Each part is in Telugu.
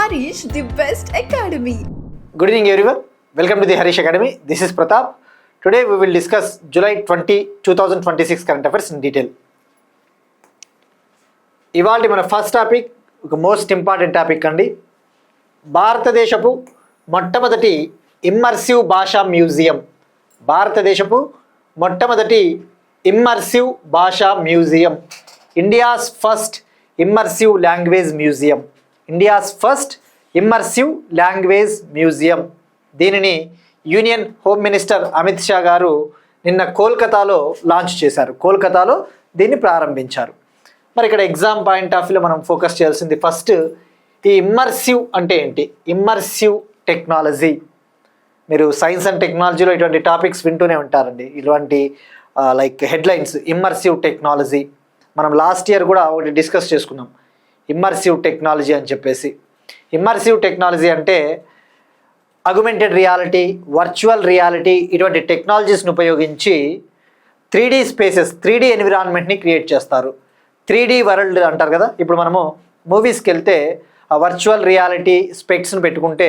Harish, the best academy. Good evening everyone. Welcome to the Harish Academy. This is Pratap. Today we will discuss July 20, 2026 current affairs in detail. ఇవాళ మన ఫస్ట్ టాపిక్ ఒక మోస్ట్ ఇంపార్టెంట్ టాపిక్ అండి. భారతదేశపు మొట్టమొదటి ఇమ్మర్సివ్ భాషా మ్యూజియం. భారతదేశపు మొట్టమొదటి ఇమ్మర్సివ్ భాషా museum. India's first immersive language museum. India's first immersive language museum. దీనిని union home minister Amit Shah గారు నిన్న కోల్కతాలో లాంచ్ చేశారు. కోల్కతాలో దీన్ని ప్రారంభించారు. మరి ఇక్కడ ఎగ్జామ్ పాయింట్ ఆఫ్ వ్యూలో మనం ఫోకస్ చేయాల్సింది ఫస్ట్ ఈ ఇమ్మర్సివ్ అంటే ఏంటి. ఇమ్మర్సివ్ టెక్నాలజీ, మీరు సైన్స్ అండ్ టెక్నాలజీలో ఇటువంటి టాపిక్స్ వింటూనే ఉంటారండి. ఇటువంటి లైక్ హెడ్లైన్స్ ఇమ్మర్సివ్ టెక్నాలజీ. మనం లాస్ట్ ఇయర్ కూడా ఒకటి డిస్కస్ చేసుకున్నాం ఇమ్మర్సివ్ టెక్నాలజీ అని చెప్పేసి. ఇమ్మర్సివ్ టెక్నాలజీ అంటే అగ్మెంటెడ్ రియాలిటీ, వర్చువల్ రియాలిటీ ఇటువంటి టెక్నాలజీస్ని ఉపయోగించి 3D స్పేసెస్, 3D ఎన్విరాన్మెంట్ని క్రియేట్ చేస్తారు. 3D వరల్డ్ అంటారు కదా. ఇప్పుడు మనము మూవీస్కి వెళ్తే ఆ వర్చువల్ రియాలిటీ స్పెక్ట్స్ని పెట్టుకుంటే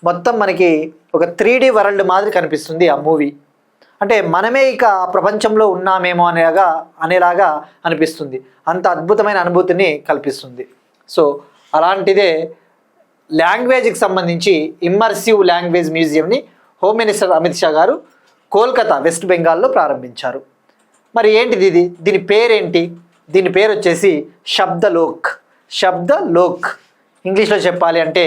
మొత్తం మనకి ఒక 3D వరల్డ్ మాదిరి కనిపిస్తుంది ఆ మూవీ. అంటే మనమే ఇక ప్రపంచంలో ఉన్నామేమో అనేలాగా అనిపిస్తుంది. అంత అద్భుతమైన అనుభూతిని కల్పిస్తుంది. సో అలాంటిదే లాంగ్వేజ్కి సంబంధించి ఇమ్మర్సివ్ లాంగ్వేజ్ మ్యూజియంని హోమ్ మినిస్టర్ అమిత్ షా గారు కోల్కతా, వెస్ట్ బెంగాల్లో ప్రారంభించారు. మరి ఏంటిది ఇది? దీని పేరేంటి? దీని పేరు వచ్చేసి శబ్దలోక్. శబ్దలోక్ ఇంగ్లీష్లో చెప్పాలి అంటే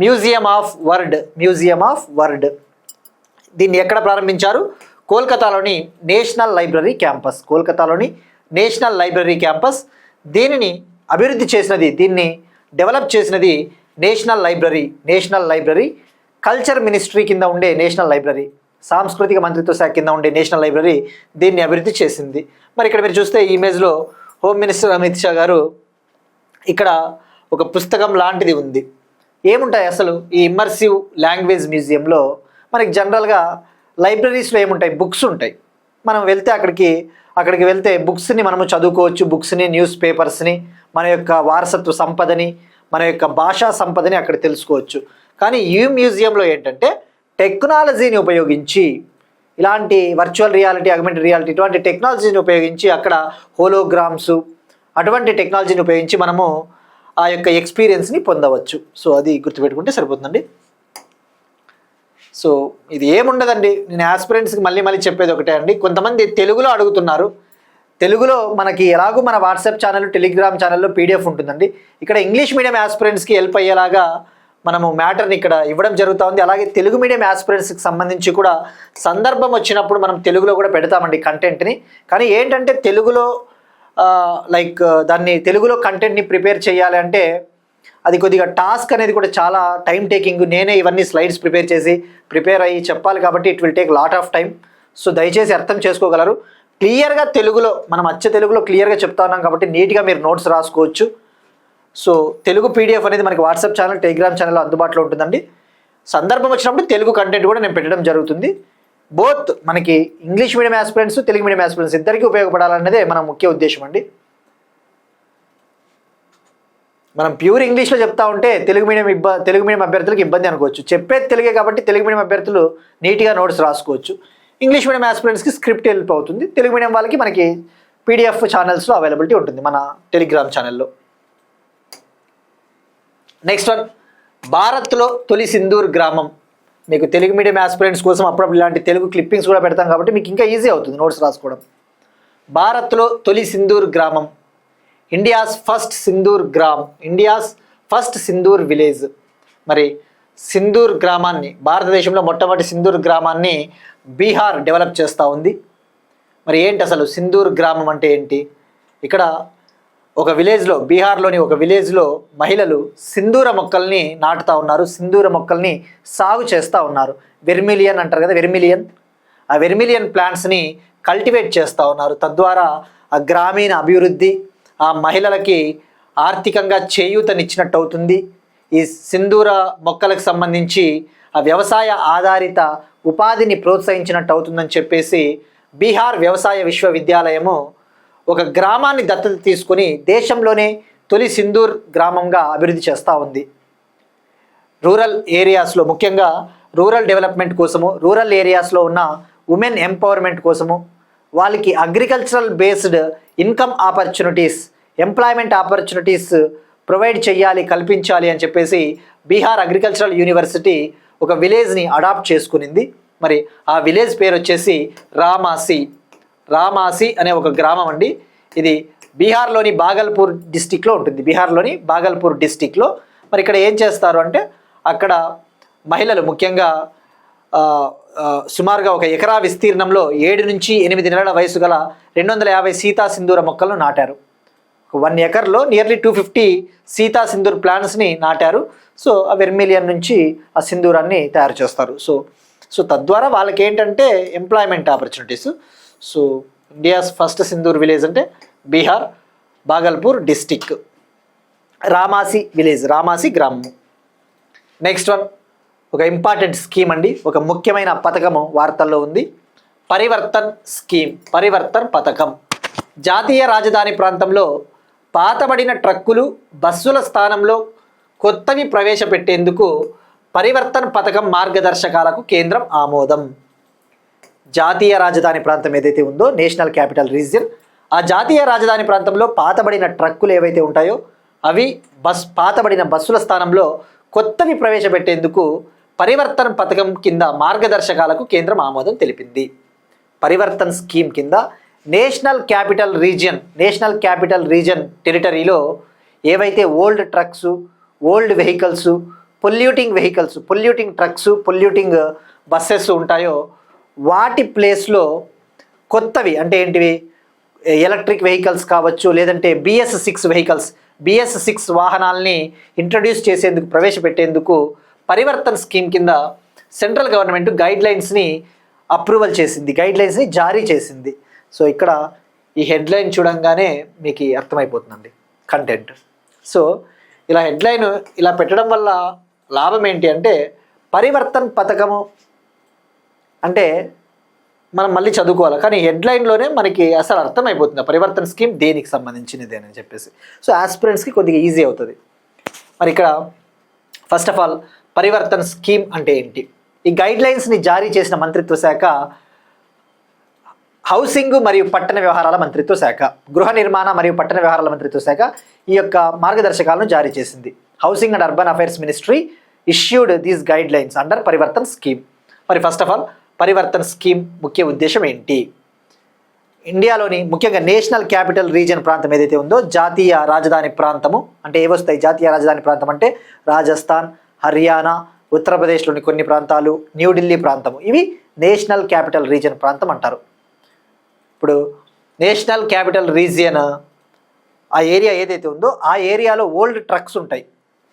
museum of word. Museum of word. దీన్ని ఎక్కడ ప్రారంభించారు? కోల్కతాలోని నేషనల్ లైబ్రరీ క్యాంపస్. కోల్కతాలోని నేషనల్ లైబ్రరీ క్యాంపస్. దీనిని అభివృద్ధి చేసినది, దీన్ని డెవలప్ చేసినది national library. National library culture ministry కింద ఉండే నేషనల్ లైబ్రరీ, సాంస్కృతిక మంత్రిత్వ శాఖ కింద ఉండే నేషనల్ లైబ్రరీ దీన్ని అభివృద్ధి చేసింది. మరి ఇక్కడ మీరు చూస్తే ఈ ఇమేజ్లో హోమ్ మినిస్టర్ అమిత్ షా గారు ఇక్కడ ఒక పుస్తకం లాంటిది ఉంది. ఏముంటాయి అసలు ఈ ఇమ్మర్సివ్ లాంగ్వేజ్ మ్యూజియంలో? మనకి జనరల్గా లైబ్రరీస్లో ఏముంటాయి? బుక్స్ ఉంటాయి. మనం వెళ్తే అక్కడికి వెళ్తే బుక్స్ని మనము చదువుకోవచ్చు. బుక్స్ని, న్యూస్ పేపర్స్ని, మన యొక్క వారసత్వ సంపదని, మన యొక్క భాషా సంపదని అక్కడ తెలుసుకోవచ్చు. కానీ ఈ మ్యూజియంలో ఏంటంటే టెక్నాలజీని ఉపయోగించి, ఇలాంటి వర్చువల్ రియాలిటీ, అగ్మెంటెడ్ రియాలిటీ ఇటువంటి టెక్నాలజీని ఉపయోగించి అక్కడ హోలోగ్రామ్స్ అటువంటి టెక్నాలజీని ఉపయోగించి మనము ఆ యొక్క ఎక్స్పీరియన్స్ని పొందవచ్చు. సో అది గుర్తుపెట్టుకుంటే సరిపోతుందండి. సో ఇది ఏముండదండి, నేను ఆస్పిరెంట్స్కి మళ్ళీ చెప్పేది ఒకటే అండి. కొంతమంది తెలుగులో అడుగుతున్నారు. తెలుగులో మనకి ఎలాగో మన వాట్సాప్ ఛానల్, టెలిగ్రామ్ ఛానల్లో పీడిఎఫ్ ఉంటుందండి. ఇక్కడ ఇంగ్లీష్ మీడియం ఆస్పిరెంట్స్కి హెల్ప్ అయ్యేలాగా మనము మ్యాటర్ని ఇక్కడ ఇవ్వడం జరుగుతూ ఉంది. అలాగే తెలుగు మీడియం ఆస్పిరెంట్స్కి సంబంధించి కూడా సందర్భం వచ్చినప్పుడు మనం తెలుగులో కూడా పెడతామండి కంటెంట్ని. కానీ ఏంటంటే తెలుగులో దాన్ని తెలుగులో కంటెంట్ని ప్రిపేర్ చేయాలి అంటే అది కొద్దిగా టాస్క్ అనేది కూడా చాలా టైం టేకింగ్. నేనే ఇవన్నీ స్లైడ్స్ ప్రిపేర్ అయ్యి చెప్పాలి కాబట్టి it will take lot of time. So దయచేసి అర్థం చేసుకోగలరు. క్లియర్గా తెలుగులో, మనం అచ్చ తెలుగులో క్లియర్గా చెప్తా ఉన్నాం కాబట్టి నీట్గా మీరు నోట్స్ రాసుకోవచ్చు. సో తెలుగు పీడిఎఫ్ అనేది మనకి వాట్సాప్ ఛానల్, టెలిగ్రామ్ ఛానల్లో అందుబాటులో ఉంటుందండి. సందర్భం వచ్చినప్పుడు తెలుగు కంటెంట్ కూడా నేను పెట్టడం జరుగుతుంది. బోత్ మనకి English medium aspirants, Telugu medium aspirants ఇద్దరికీ ఉపయోగపడాలన్నదే మన ముఖ్య ఉద్దేశం అండి. మనం ప్యూర్ ఇంగ్లీష్లో చెప్తా ఉంటే తెలుగు మీడియం అభ్యర్థులకు ఇబ్బంది అనుకోవచ్చు. చెప్పేది తెలుగే కాబట్టి తెలుగు మీడియం అభ్యర్థులు నీట్గా నోట్స్ రాసుకోవచ్చు. ఇంగ్లీష్ మీడియం ఆస్పిరెంట్స్కి స్క్రిప్ట్ హెల్ప్ అవుతుంది. తెలుగు మీడియం వాళ్ళకి మనకి పీడిఎఫ్ ఛానల్స్లో అవైలబిలిటీ ఉంటుంది మన టెలిగ్రామ్ ఛానల్లో. నెక్స్ట్ వన్, భారత్లో తొలి సింధూర్ గ్రామం. మీకు తెలుగు మీడియం ఆస్పిరెంట్స్ కోసం అప్పుడప్పుడు ఇలాంటి తెలుగు క్లిప్పింగ్స్ కూడా పెడతాం కాబట్టి మీకు ఇంకా ఈజీ అవుతుంది నోట్స్ రాసుకోవడం. భారత్లో తొలి సింధూర్ గ్రామం. India's first Sindoor gram. India's first Sindoor village. మరి సింధూర్ గ్రామాన్ని, భారతదేశంలో మొట్టమొదటి సింధూర్ గ్రామాన్ని బీహార్ డెవలప్ చేస్తూ ఉంది. మరి ఏంటి అసలు సింధూర్ గ్రామం అంటే ఏంటి? ఇక్కడ ఒక విలేజ్లో, బీహార్లోని ఒక విలేజ్లో మహిళలు సింధూర మొక్కల్ని నాటుతూ ఉన్నారు. సింధూర మొక్కల్ని సాగు చేస్తూ ఉన్నారు. వెర్మిలియన్ అంటారు కదా, వెర్మిలియన్. ఆ వెర్మిలియన్ ప్లాంట్స్ని కల్టివేట్ చేస్తూ ఉన్నారు. తద్వారా ఆ గ్రామీణ అభివృద్ధి, ఆ మహిళలకి ఆర్థికంగా చేయూతనిచ్చినట్టు అవుతుంది. ఈ సింధూర మొక్కలకు సంబంధించి ఆ వ్యవసాయ ఆధారిత ఉపాధిని ప్రోత్సహించినట్టు అవుతుందని చెప్పేసి బీహార్ వ్యవసాయ విశ్వవిద్యాలయము ఒక గ్రామాన్ని దత్తత తీసుకొని దేశంలోనే తొలి సింధూర్ గ్రామంగా అభివృద్ధి చేస్తూ ఉంది. రూరల్ ఏరియాస్లో, ముఖ్యంగా రూరల్ డెవలప్మెంట్ కోసము, రూరల్ ఏరియాస్లో ఉన్న ఉమెన్ ఎంపవర్మెంట్ కోసము, వాళ్ళకి agricultural based income opportunities, employment opportunities provide చేయాలి, కల్పించాలి అని చెప్పేసి బీహార్ అగ్రికల్చరల్ యూనివర్సిటీ ఒక విలేజ్ని అడాప్ట్ చేసుకునింది. మరి ఆ విలేజ్ పేరు వచ్చేసి రామాసి అనే ఒక గ్రామం అండి. ఇది బీహార్లోని బాగల్పూర్ డిస్టిక్లో ఉంటుంది. బీహార్లోని బాగల్పూర్ డిస్టిక్లో మరి ఇక్కడ ఏం చేస్తారు అంటే, అక్కడ మహిళలు ముఖ్యంగా సుమారుగా ఒక ఎకరా విస్తీర్ణంలో 7 నుంచి 8 నెలల వయసు గల 250 సీతా సింధూర మొక్కలను నాటారు. 1 ఎకర్లో నియర్లీ 250 సీతా సింధూర్ ప్లాంట్స్ని నాటారు. సో ఆ వెర్మిలియన్ నుంచి ఆ సింధూరాన్ని తయారు చేస్తారు. సో తద్వారా వాళ్ళకి ఏంటంటే employment opportunities. So India's first Sindoor village అంటే బీహార్ బాగల్పూర్ డిస్టిక్, రామాసి విలేజ్, రామాసి గ్రామము. నెక్స్ట్ వన్, ఒక ఇంపార్టెంట్ స్కీమ్ అండి, ఒక ముఖ్యమైన పథకము వార్తల్లో ఉంది. పరివర్తన్ స్కీమ్, పరివర్తన్ పథకం. జాతీయ రాజధాని ప్రాంతంలో పాతబడిన ట్రక్కులు, బస్సుల స్థానంలో కొత్తవి ప్రవేశపెట్టేందుకు పరివర్తన్ పథకం మార్గదర్శకాలకు కేంద్రం ఆమోదం. జాతీయ రాజధాని ప్రాంతం ఏదైతే ఉందో, నేషనల్ క్యాపిటల్ రీజియన్, ఆ జాతీయ రాజధాని ప్రాంతంలో పాతబడిన ట్రక్కులు ఏవైతే ఉంటాయో అవి పాతబడిన బస్సుల స్థానంలో కొత్తవి ప్రవేశపెట్టేందుకు పరివర్తన్ పథకం కింద మార్గదర్శకాలకు కేంద్రం ఆమోదం తెలిపింది. పరివర్తన్ స్కీమ్ కింద నేషనల్ క్యాపిటల్ రీజియన్ టెరిటరీలో ఏవైతే old trucks, old vehicles, polluting trucks, polluting buses ఉంటాయో వాటి ప్లేస్లో కొత్తవి అంటే ఏంటివి, ఎలక్ట్రిక్ వెహికల్స్ కావచ్చు, లేదంటే BS6 వాహనాల్ని ఇంట్రడ్యూస్ చేసేందుకు, ప్రవేశపెట్టేందుకు పరివర్తన్ స్కీమ్ కింద సెంట్రల్ గవర్నమెంట్ గైడ్లైన్స్ని అప్రూవల్ చేసింది, గైడ్లైన్స్ని జారీ చేసింది. సో ఇక్కడ ఈ హెడ్లైన్ చూడంగానే మీకు అర్థమైపోతుందండి కంటెంట్. సో ఇలా హెడ్లైన్ ఇలా పెట్టడం వల్ల లాభం ఏంటి అంటే, పరివర్తన్ పథకము అంటే మనం మళ్ళీ చదువుకోవాలి, కానీ హెడ్లైన్లోనే మనకి అసలు అర్థమైపోతుంది పరివర్తన్ స్కీమ్ దేనికి సంబంధించినదేనని చెప్పేసి. సో ఆస్పిరెంట్స్కి కొద్దిగా ఈజీ అవుతుంది. మరి ఇక్కడ first of all Parivartan scheme అంటే ఏంటి? ఈ గైడ్లైన్స్ని జారీ చేసిన మంత్రిత్వ శాఖ హౌసింగ్ మరియు పట్టణ వ్యవహారాల మంత్రిత్వ శాఖ, గృహ నిర్మాణ మరియు పట్టణ వ్యవహారాల మంత్రిత్వ శాఖ ఈ యొక్క మార్గదర్శకాలను జారీ చేసింది. Housing and urban affairs ministry issued these guidelines under Parivartan scheme. మరి first of all Parivartan scheme ముఖ్య ఉద్దేశం ఏంటి? ఇండియాలోని ముఖ్యంగా నేషనల్ క్యాపిటల్ రీజియన్ ప్రాంతం ఏదైతే ఉందో, జాతీయ రాజధాని ప్రాంతము అంటే ఏవొస్తాయి? జాతీయ రాజధాని ప్రాంతం అంటే రాజస్థాన్, హర్యానా, ఉత్తరప్రదేశ్లోని కొన్ని ప్రాంతాలు, న్యూఢిల్లీ ప్రాంతము, ఇవి నేషనల్ క్యాపిటల్ రీజియన్ ప్రాంతం అంటారు. ఇప్పుడు నేషనల్ క్యాపిటల్ రీజియన్ ఆ ఏరియా ఏదైతే ఉందో ఆ ఏరియాలో ఓల్డ్ ట్రక్స్ ఉంటాయి,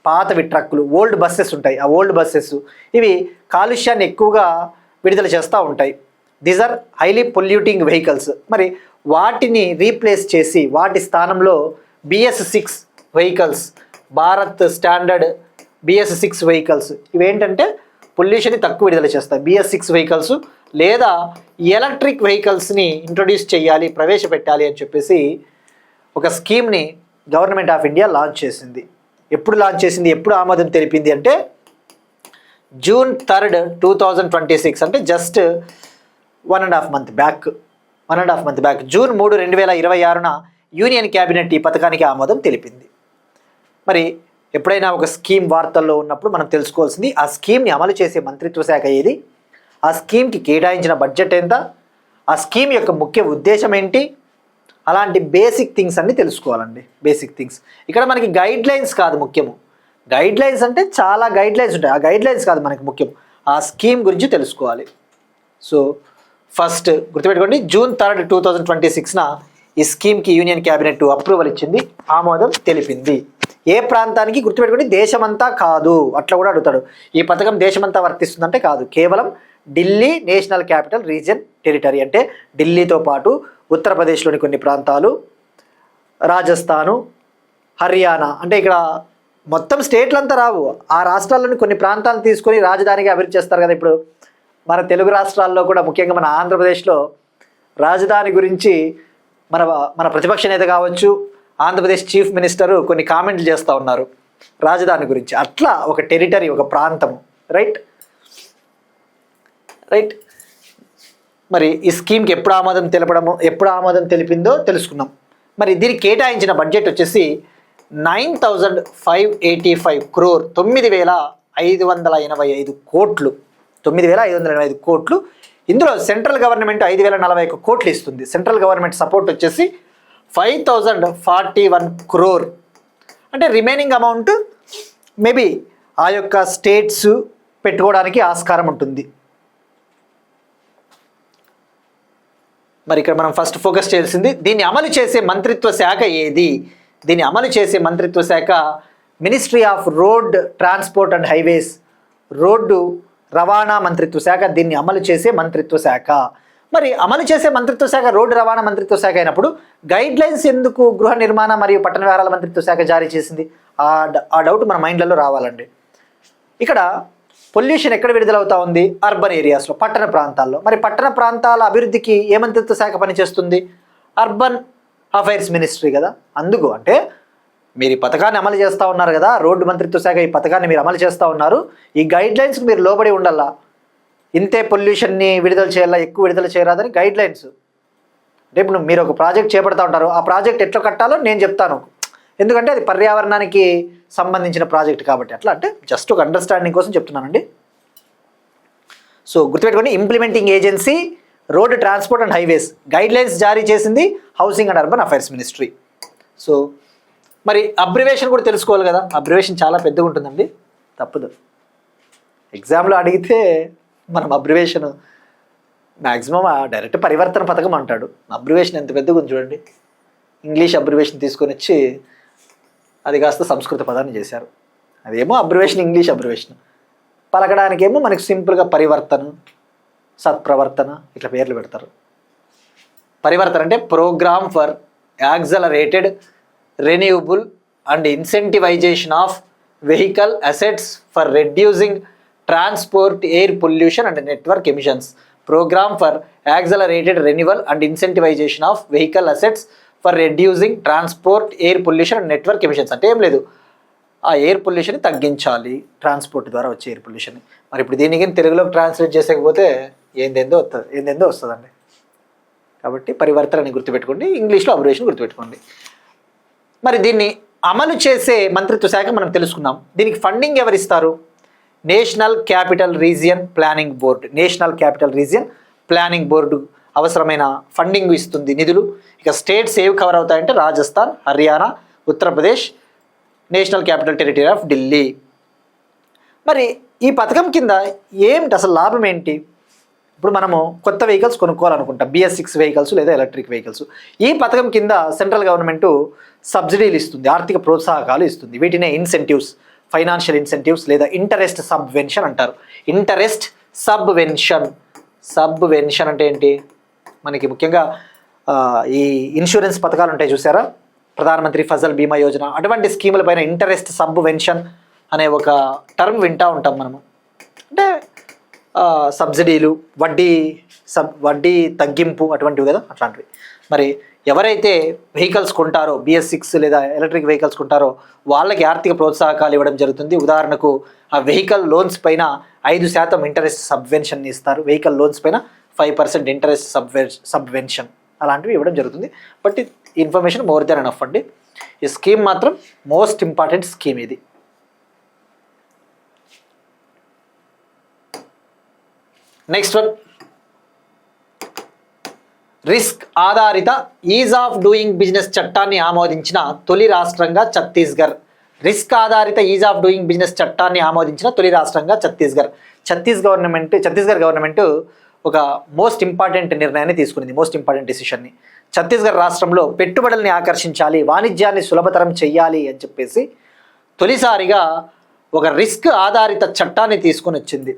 పాతవి ట్రక్కులు, ఓల్డ్ బస్సెస్ ఉంటాయి. ఆ ఓల్డ్ బస్సెస్ ఇవి కాలుష్యాన్ని ఎక్కువగా విడుదల చేస్తూ ఉంటాయి. These are highly polluting vehicles. మరి వాటిని రీప్లేస్ చేసి వాటి స్థానంలో BS6 vehicles, Bharat standard BS6 vehicles, ఇవేంటంటే పొల్యూషన్ని తక్కువ విడుదల చేస్తాయి. BS6 వెహికల్స్ లేదా ఎలక్ట్రిక్ వెహికల్స్ని ఇంట్రొడ్యూస్ చేయాలి, ప్రవేశపెట్టాలి అని చెప్పేసి ఒక స్కీమ్ని గవర్నమెంట్ ఆఫ్ ఇండియా లాంచ్ చేసింది. ఎప్పుడు లాంచ్ చేసింది, ఎప్పుడు ఆమోదం తెలిపింది అంటే June 3rd, 2026 అంటే జస్ట్ 1.5 month బ్యాక్. June 3, 2026న యూనియన్ క్యాబినెట్ ఈ పథకానికి ఆమోదం తెలిపింది. మరి ఎప్పుడైనా ఒక స్కీమ్ వార్తల్లో ఉన్నప్పుడు మనం తెలుసుకోవాల్సింది ఆ స్కీమ్ని అమలు చేసే మంత్రిత్వ శాఖ ఏది, ఆ స్కీమ్కి కేటాయించిన బడ్జెట్ ఎంత, ఆ స్కీమ్ యొక్క ముఖ్య ఉద్దేశం ఏంటి, అలాంటి బేసిక్ థింగ్స్ అన్ని తెలుసుకోవాలండి. బేసిక్ థింగ్స్ ఇక్కడ మనకి గైడ్లైన్స్ కాదు ముఖ్యము. గైడ్లైన్స్ అంటే చాలా గైడ్లైన్స్ ఉంటాయి, ఆ గైడ్లైన్స్ కాదు మనకి ముఖ్యం, ఆ స్కీమ్ గురించి తెలుసుకోవాలి. సో ఫస్ట్ గుర్తుపెట్టుకోండి, June 3rd, 2026న ఈ స్కీమ్కి యూనియన్ క్యాబినెట్ అప్రూవల్ ఇచ్చింది, ఆమోదం తెలిపింది. ఏ ప్రాంతానికి గుర్తుపెట్టుకోండి, దేశమంతా కాదు. అట్లా కూడా అడుగుతాడు, ఈ పథకం దేశమంతా వర్తిస్తుందంటే కాదు, కేవలం Delhi national capital region territory అంటే ఢిల్లీతో పాటు ఉత్తరప్రదేశ్లోని కొన్ని ప్రాంతాలు, రాజస్థాను, హర్యానా, అంటే ఇక్కడ మొత్తం స్టేట్లంతా రావు, ఆ రాష్ట్రాల్లోని కొన్ని ప్రాంతాలను తీసుకొని రాజధానిగా అభివృద్ధి చేస్తారు కదా. ఇప్పుడు మన తెలుగు రాష్ట్రాల్లో కూడా ముఖ్యంగా మన ఆంధ్రప్రదేశ్లో రాజధాని గురించి మన ప్రతిపక్ష నేత కావచ్చు, ఆంధ్రప్రదేశ్ చీఫ్ మినిస్టరు కొన్ని కామెంట్లు చేస్తూ ఉన్నారు. రాజధాని గురించి. అట్లా ఒక టెరిటరీ, ఒక ప్రాంతము. రైట్. మరి ఈ స్కీమ్కి ఎప్పుడు ఆమోదం తెలిపిందో తెలుసుకున్నాం. మరి దీనికి కేటాయించిన బడ్జెట్ వచ్చేసి 9,585 crore, 9,585 కోట్లు. 9,585 కోట్లు. ఇందులో సెంట్రల్ గవర్నమెంట్ 5,041 కోట్లు ఇస్తుంది. సెంట్రల్ గవర్నమెంట్ సపోర్ట్ వచ్చేసి 5,041 crore. అంటే రిమైనింగ్ అమౌంట్ మేబీ ఆ యొక్క స్టేట్స్ పెట్టుకోవడానికి ఆస్కారం ఉంటుంది. మరి ఇక్కడ మనం ఫస్ట్ ఫోకస్ చేయాల్సింది, దీన్ని అమలు చేసే మంత్రిత్వ శాఖ ఏది? దీన్ని అమలు చేసే మంత్రిత్వ శాఖ ministry of road transport and highways, road రవాణా మంత్రిత్వ శాఖ దీన్ని అమలు చేసే మంత్రిత్వ శాఖ. మరి అమలు చేసే మంత్రిత్వ శాఖ రోడ్డు రవాణా మంత్రిత్వ శాఖ అయినప్పుడు గైడ్ లైన్స్ ఎందుకు గృహ నిర్మాణ మరియు పట్టణ వ్యవహారాల మంత్రిత్వ శాఖ జారీ చేసింది? ఆ డౌట్ మన మైండ్లలో రావాలండి. ఇక్కడ పొల్యూషన్ ఎక్కడ విడుదలవుతా ఉంది? అర్బన్ ఏరియాస్లో, పట్టణ ప్రాంతాల్లో. మరి పట్టణ ప్రాంతాల అభివృద్ధికి ఏ మంత్రిత్వ శాఖ పనిచేస్తుంది? అర్బన్ అఫైర్స్ మినిస్ట్రీ కదా. అందుకు అంటే మీరు ఈ పథకాన్ని అమలు చేస్తూ ఉన్నారు కదా, రోడ్డు మంత్రిత్వ శాఖ ఈ పథకాన్ని మీరు అమలు చేస్తూ ఉన్నారు, ఈ గైడ్ లైన్స్కి మీరు లోబడి ఉండాలా. ఇంతే పొల్యూషన్ని విడుదల చేయాలా, ఎక్కువ విడుదల చేయరాదని గైడ్ లైన్స్. అంటే ఇప్పుడు మీరు ఒక ప్రాజెక్ట్ చేపడతా ఉంటారు, ఆ ప్రాజెక్ట్ ఎట్లా కట్టాలో నేను చెప్తాను, ఎందుకంటే అది పర్యావరణానికి సంబంధించిన ప్రాజెక్ట్ కాబట్టి. అట్లా అంటే జస్ట్ ఒక అండర్స్టాండింగ్ కోసం చెప్తున్నానండి. సో గుర్తుపెట్టుకోండి, implementing agency road transport and highways, guide lines జారీ చేసింది housing and urban affairs ministry. So మరి అబ్రివేషన్ కూడా తెలుసుకోవాలి కదా. అబ్రివేషన్ చాలా పెద్దగా ఉంటుందండి, తప్పదు. ఎగ్జామ్లో అడిగితే మనం అబ్రివేషన్ మ్యాక్సిమం డైరెక్ట్ పరివర్తన పథకం అంటాడు. అబ్రివేషన్ ఎంత పెద్దగా ఉంది చూడండి. ఇంగ్లీష్ అబ్రివేషన్ తీసుకొని వచ్చి అది కాస్త సంస్కృత పదాన్ని చేశారు. అదేమో అబ్రివేషన్, ఇంగ్లీష్ అబ్రివేషన్. పలకడానికేమో మనకి సింపుల్గా పరివర్తన, సత్ప్రవర్తన ఇట్లా పేర్లు పెడతారు. పరివర్తన అంటే programme for accelerated renewable and incentivisation of vehicle assets for reducing transport air pollution and network emissions. Programme for accelerated renewal and incentivisation of vehicle assets for reducing transport air pollution and network emissions. అంటే ఏం లేదు, ఆ ఎయిర్ పొల్యూషన్ని తగ్గించాలి, ట్రాన్స్పోర్ట్ ద్వారా వచ్చే ఎయిర్ పొల్యూషన్. మరి ఇప్పుడు దీనికి తెలుగులోకి ట్రాన్స్లేట్ చేసేకపోతే ఏందేందో వస్తుందండి. కాబట్టి పరివర్తనని గుర్తుపెట్టుకోండి, ఇంగ్లీష్లో అబ్రివేషన్ గుర్తుపెట్టుకోండి. మరి దీన్ని అమలు చేసే మంత్రిత్వ శాఖ మనం తెలుసుకున్నాం. దీనికి ఫండింగ్ ఎవరిస్తారు? National capital region planning board. National capital region planning board అవసరమైన ఫండింగ్ ఇస్తుంది, నిధులు. ఇక స్టేట్స్ ఏవి కవర్ అవుతాయంటే Rajasthan, Haryana, Uttar Pradesh, national capital territory of Delhi. మరి ఈ పథకం కింద ఏమిటి అసలు లాభం ఏంటి? ఇప్పుడు మనము కొత్త వెహికల్స్ కొనుక్కోవాలనుకుంటాం, BS6 వెహికల్స్ లేదా ఎలక్ట్రిక్ వెహికల్స్. ఈ పథకం కింద సెంట్రల్ గవర్నమెంట్ సబ్సిడీలు ఇస్తుంది, ఆర్థిక ప్రోత్సాహకాలు ఇస్తుంది. వీటినే ఇన్సెంటివ్స్, ఫైనాన్షియల్ ఇన్సెంటివ్స్ లేదా ఇంటరెస్ట్ సబ్వెన్షన్ అంటారు. ఇంటరెస్ట్ సబ్వెన్షన్ అంటే ఏంటి? మనకి ముఖ్యంగా ఈ ఇన్సూరెన్స్ పథకాలు ఉంటాయి చూసారా, ప్రధానమంత్రి ఫసల్ బీమా యోజన, అటువంటి స్కీముల పైన ఇంటరెస్ట్ సబ్వెన్షన్ అనే ఒక టర్మ్ వింటూ ఉంటాం మనము. అంటే సబ్సిడీలు, వడ్డీ తగ్గింపు అటువంటివి కదా, అట్లాంటివి. మరి ఎవరైతే వెహికల్స్ కొంటారో, BS6 లేదా ఎలక్ట్రిక్ వెహికల్స్ కొంటారో వాళ్ళకి ఆర్థిక ప్రోత్సాహకాలు ఇవ్వడం జరుగుతుంది. ఉదాహరణకు ఆ వెహికల్ లోన్స్ పైన 5% ఇంటరెస్ట్ సబ్వెన్షన్ ఇస్తారు, వెహికల్ లోన్స్ పైన 5% ఇంటరెస్ట్ సబ్వెన్షన్ అలాంటివి ఇవ్వడం జరుగుతుంది. But information more than enough అండి. ఈ స్కీమ్ మాత్రం మోస్ట్ ఇంపార్టెంట్ స్కీమ్ ఇది. నెక్స్ట్ వన్, రిస్క్ ఆధారిత ఈజ్ ఆఫ్ డూయింగ్ బిజినెస్ చట్టాన్ని ఆమోదించిన తొలి రాష్ట్రంగా ఛత్తీస్గఢ్. రిస్క్ ఆధారిత ఈజ్ ఆఫ్ డూయింగ్ బిజినెస్ చట్టాన్ని ఆమోదించిన తొలి రాష్ట్రంగా ఛత్తీస్గఢ్. ఛత్తీస్గఢ్ గవర్నమెంట్ ఒక మోస్ట్ ఇంపార్టెంట్ నిర్ణయాన్ని తీసుకునింది, మోస్ట్ ఇంపార్టెంట్ డెసిషన్ని. ఛత్తీస్గఢ్ రాష్ట్రంలో పెట్టుబడుల్ని ఆకర్షించాలి, వాణిజ్యాన్ని సులభతరం చెయ్యాలి అని చెప్పేసి తొలిసారిగా ఒక రిస్క్ ఆధారిత చట్టాన్ని తీసుకొని వచ్చింది.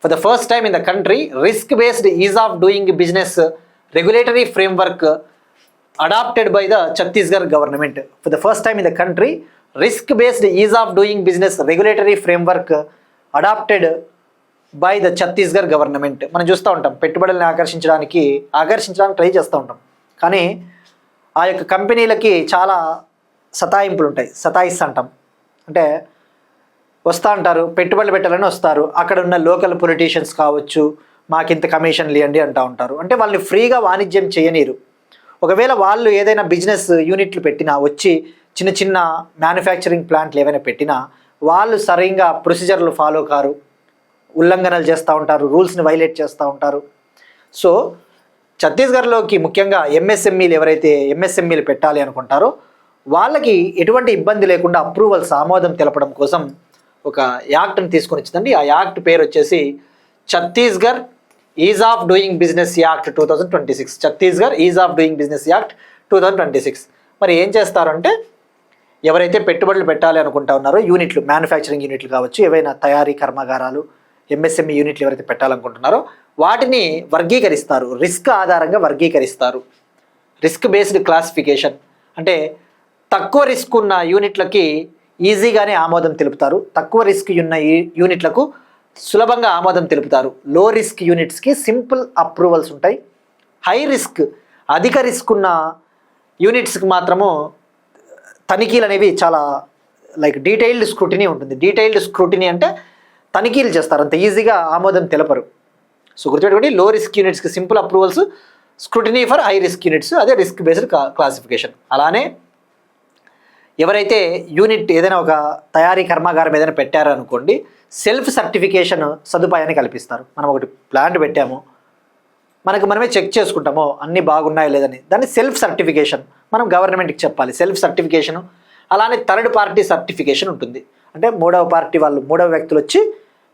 For the first time in the country, risk-based ease of doing business regulatory framework adopted by the Chhattisgarh government. For the first time in the country, risk-based ease of doing business regulatory framework adopted by the Chhattisgarh government. మనం చూస్తూ ఉంటాం, పెట్టుబడులను ఆకర్షించడానికి ట్రై చేస్తూ ఉంటాం, కానీ ఆ యొక్క కంపెనీలకి చాలా సతాయింపులు ఉంటాయి, సతాయిస్ అంటాం. అంటే వస్తూ ఉంటారు, పెట్టుబడులు పెట్టాలని వస్తారు, అక్కడ ఉన్న లోకల్ పొలిటీషియన్స్ కావచ్చు, మాకింత కమిషన్లు ఇవ్వండి అంటూ ఉంటారు. అంటే వాళ్ళని ఫ్రీగా వాణిజ్యం చేయనీరు. ఒకవేళ వాళ్ళు ఏదైనా బిజినెస్ యూనిట్లు పెట్టినా, వచ్చి చిన్న చిన్న మ్యానుఫ్యాక్చరింగ్ ప్లాంట్లు ఏవైనా పెట్టినా వాళ్ళు సరిగ్గా ప్రొసీజర్లు ఫాలో కారు, ఉల్లంఘనలు చేస్తూ ఉంటారు, రూల్స్ని వైలేట్ చేస్తూ ఉంటారు. సో ఛత్తీస్గఢ్లోకి ముఖ్యంగా ఎంఎస్ఎంఈలు ఎవరైతే ఎంఎస్ఎంఈలు పెట్టాలి అనుకుంటారో వాళ్ళకి ఎటువంటి ఇబ్బంది లేకుండా అప్రూవల్స్ ఆమోదం తెలపడం కోసం ఒక యాక్ట్ని తీసుకొని వచ్చిందండి. ఆ యాక్ట్ పేరు వచ్చేసి Chhattisgarh is of doing business act 2026. Chhattisgarh is of doing business act 2026. మరి ఏం చేస్తారంటే ఎవరైతే పెట్టుబడులు పెట్టాలి అనుకుంటా ఉన్నారో యూనిట్లు, మ్యానుఫ్యాక్చరింగ్ యూనిట్లు కావచ్చు, ఏవైనా తయారీ కర్మాగారాలు, ఎంఎస్ఎంఈ యూనిట్లు ఎవరైతే పెట్టాలనుకుంటున్నారో వాటిని వర్గీకరిస్తారు, రిస్క్ ఆధారంగా వర్గీకరిస్తారు. రిస్క్ బేస్డ్ క్లాసిఫికేషన్ అంటే తక్కువ రిస్క్ ఉన్న యూనిట్లకి ఈజీగానే ఆమోదం తెలుపుతారు, తక్కువ రిస్క్ ఉన్న యూనిట్లకు సులభంగా ఆమోదం తెలుపుతారు. లో రిస్క్ యూనిట్స్కి సింపుల్ అప్రూవల్స్ ఉంటాయి. హై రిస్క్, అధిక రిస్క్ ఉన్న యూనిట్స్కి మాత్రము తనిఖీలు అనేవి చాలా డీటెయిల్డ్ స్క్రూటినీ ఉంటుంది. డీటెయిల్డ్ స్క్రూటినీ అంటే తనిఖీలు చేస్తారు, అంత ఈజీగా ఆమోదం తెలపరు. సో గుర్తుపెట్టుకోండి, లో రిస్క్ యూనిట్స్కి simple approvals, scrutiny for high risk units, అదే రిస్క్ బేస్డ్ క్లాసిఫికేషన్. అలానే ఎవరైతే యూనిట్ ఏదైనా ఒక తయారీ కర్మాగారం ఏదైనా పెట్టారనుకోండి, సెల్ఫ్ సర్టిఫికేషన్ సదుపాయాన్ని కల్పిస్తారు. మనం ఒకటి ప్లాంట్ పెట్టాము, మనమే చెక్ చేసుకుంటామో అన్నీ బాగున్నాయో లేదని, దాన్ని సెల్ఫ్ సర్టిఫికేషన్ మనం గవర్నమెంట్కి చెప్పాలి, సెల్ఫ్ సర్టిఫికేషను. అలానే థర్డ్ పార్టీ సర్టిఫికేషన్ ఉంటుంది. అంటే మూడవ పార్టీ వాళ్ళు, మూడవ వ్యక్తులు వచ్చి,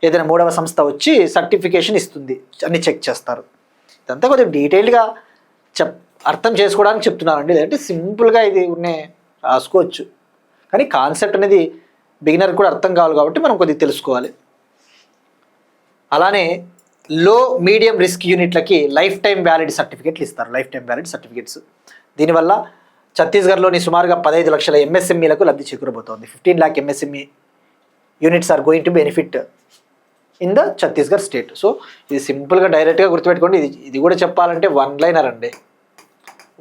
ఏదైనా మూడవ సంస్థ వచ్చి సర్టిఫికేషన్ ఇస్తుంది, అన్ని చెక్ చేస్తారు. ఇదంతా కొద్దిగా డీటెయిల్డ్గా అర్థం చేసుకోవడానికి చెప్తున్నారండి, లేదంటే సింపుల్గా ఇది రాసుకోవచ్చు. కానీ కాన్సెప్ట్ అనేది బిగినర్ కూడా అర్థం కావాలి కాబట్టి మనం కొద్దిగా తెలుసుకోవాలి. అలానే లో మీడియం రిస్క్ యూనిట్లకి లైఫ్ టైం వ్యాలిడ్ సర్టిఫికేట్లు ఇస్తారు, లైఫ్ టైం వ్యాలిడ్ సర్టిఫికేట్స్. దీనివల్ల ఛత్తీస్గఢ్లోని సుమారుగా 15 లక్షల ఎంఎస్ఎంఈలకు లబ్ధి చేకూరబోతోంది. 15 lakh MSME units are going to benefit in the Chhattisgarh state. So ఇది సింపుల్గా డైరెక్ట్గా గుర్తుపెట్టుకోండి. ఇది కూడా చెప్పాలంటే వన్ లైనర్ అండి,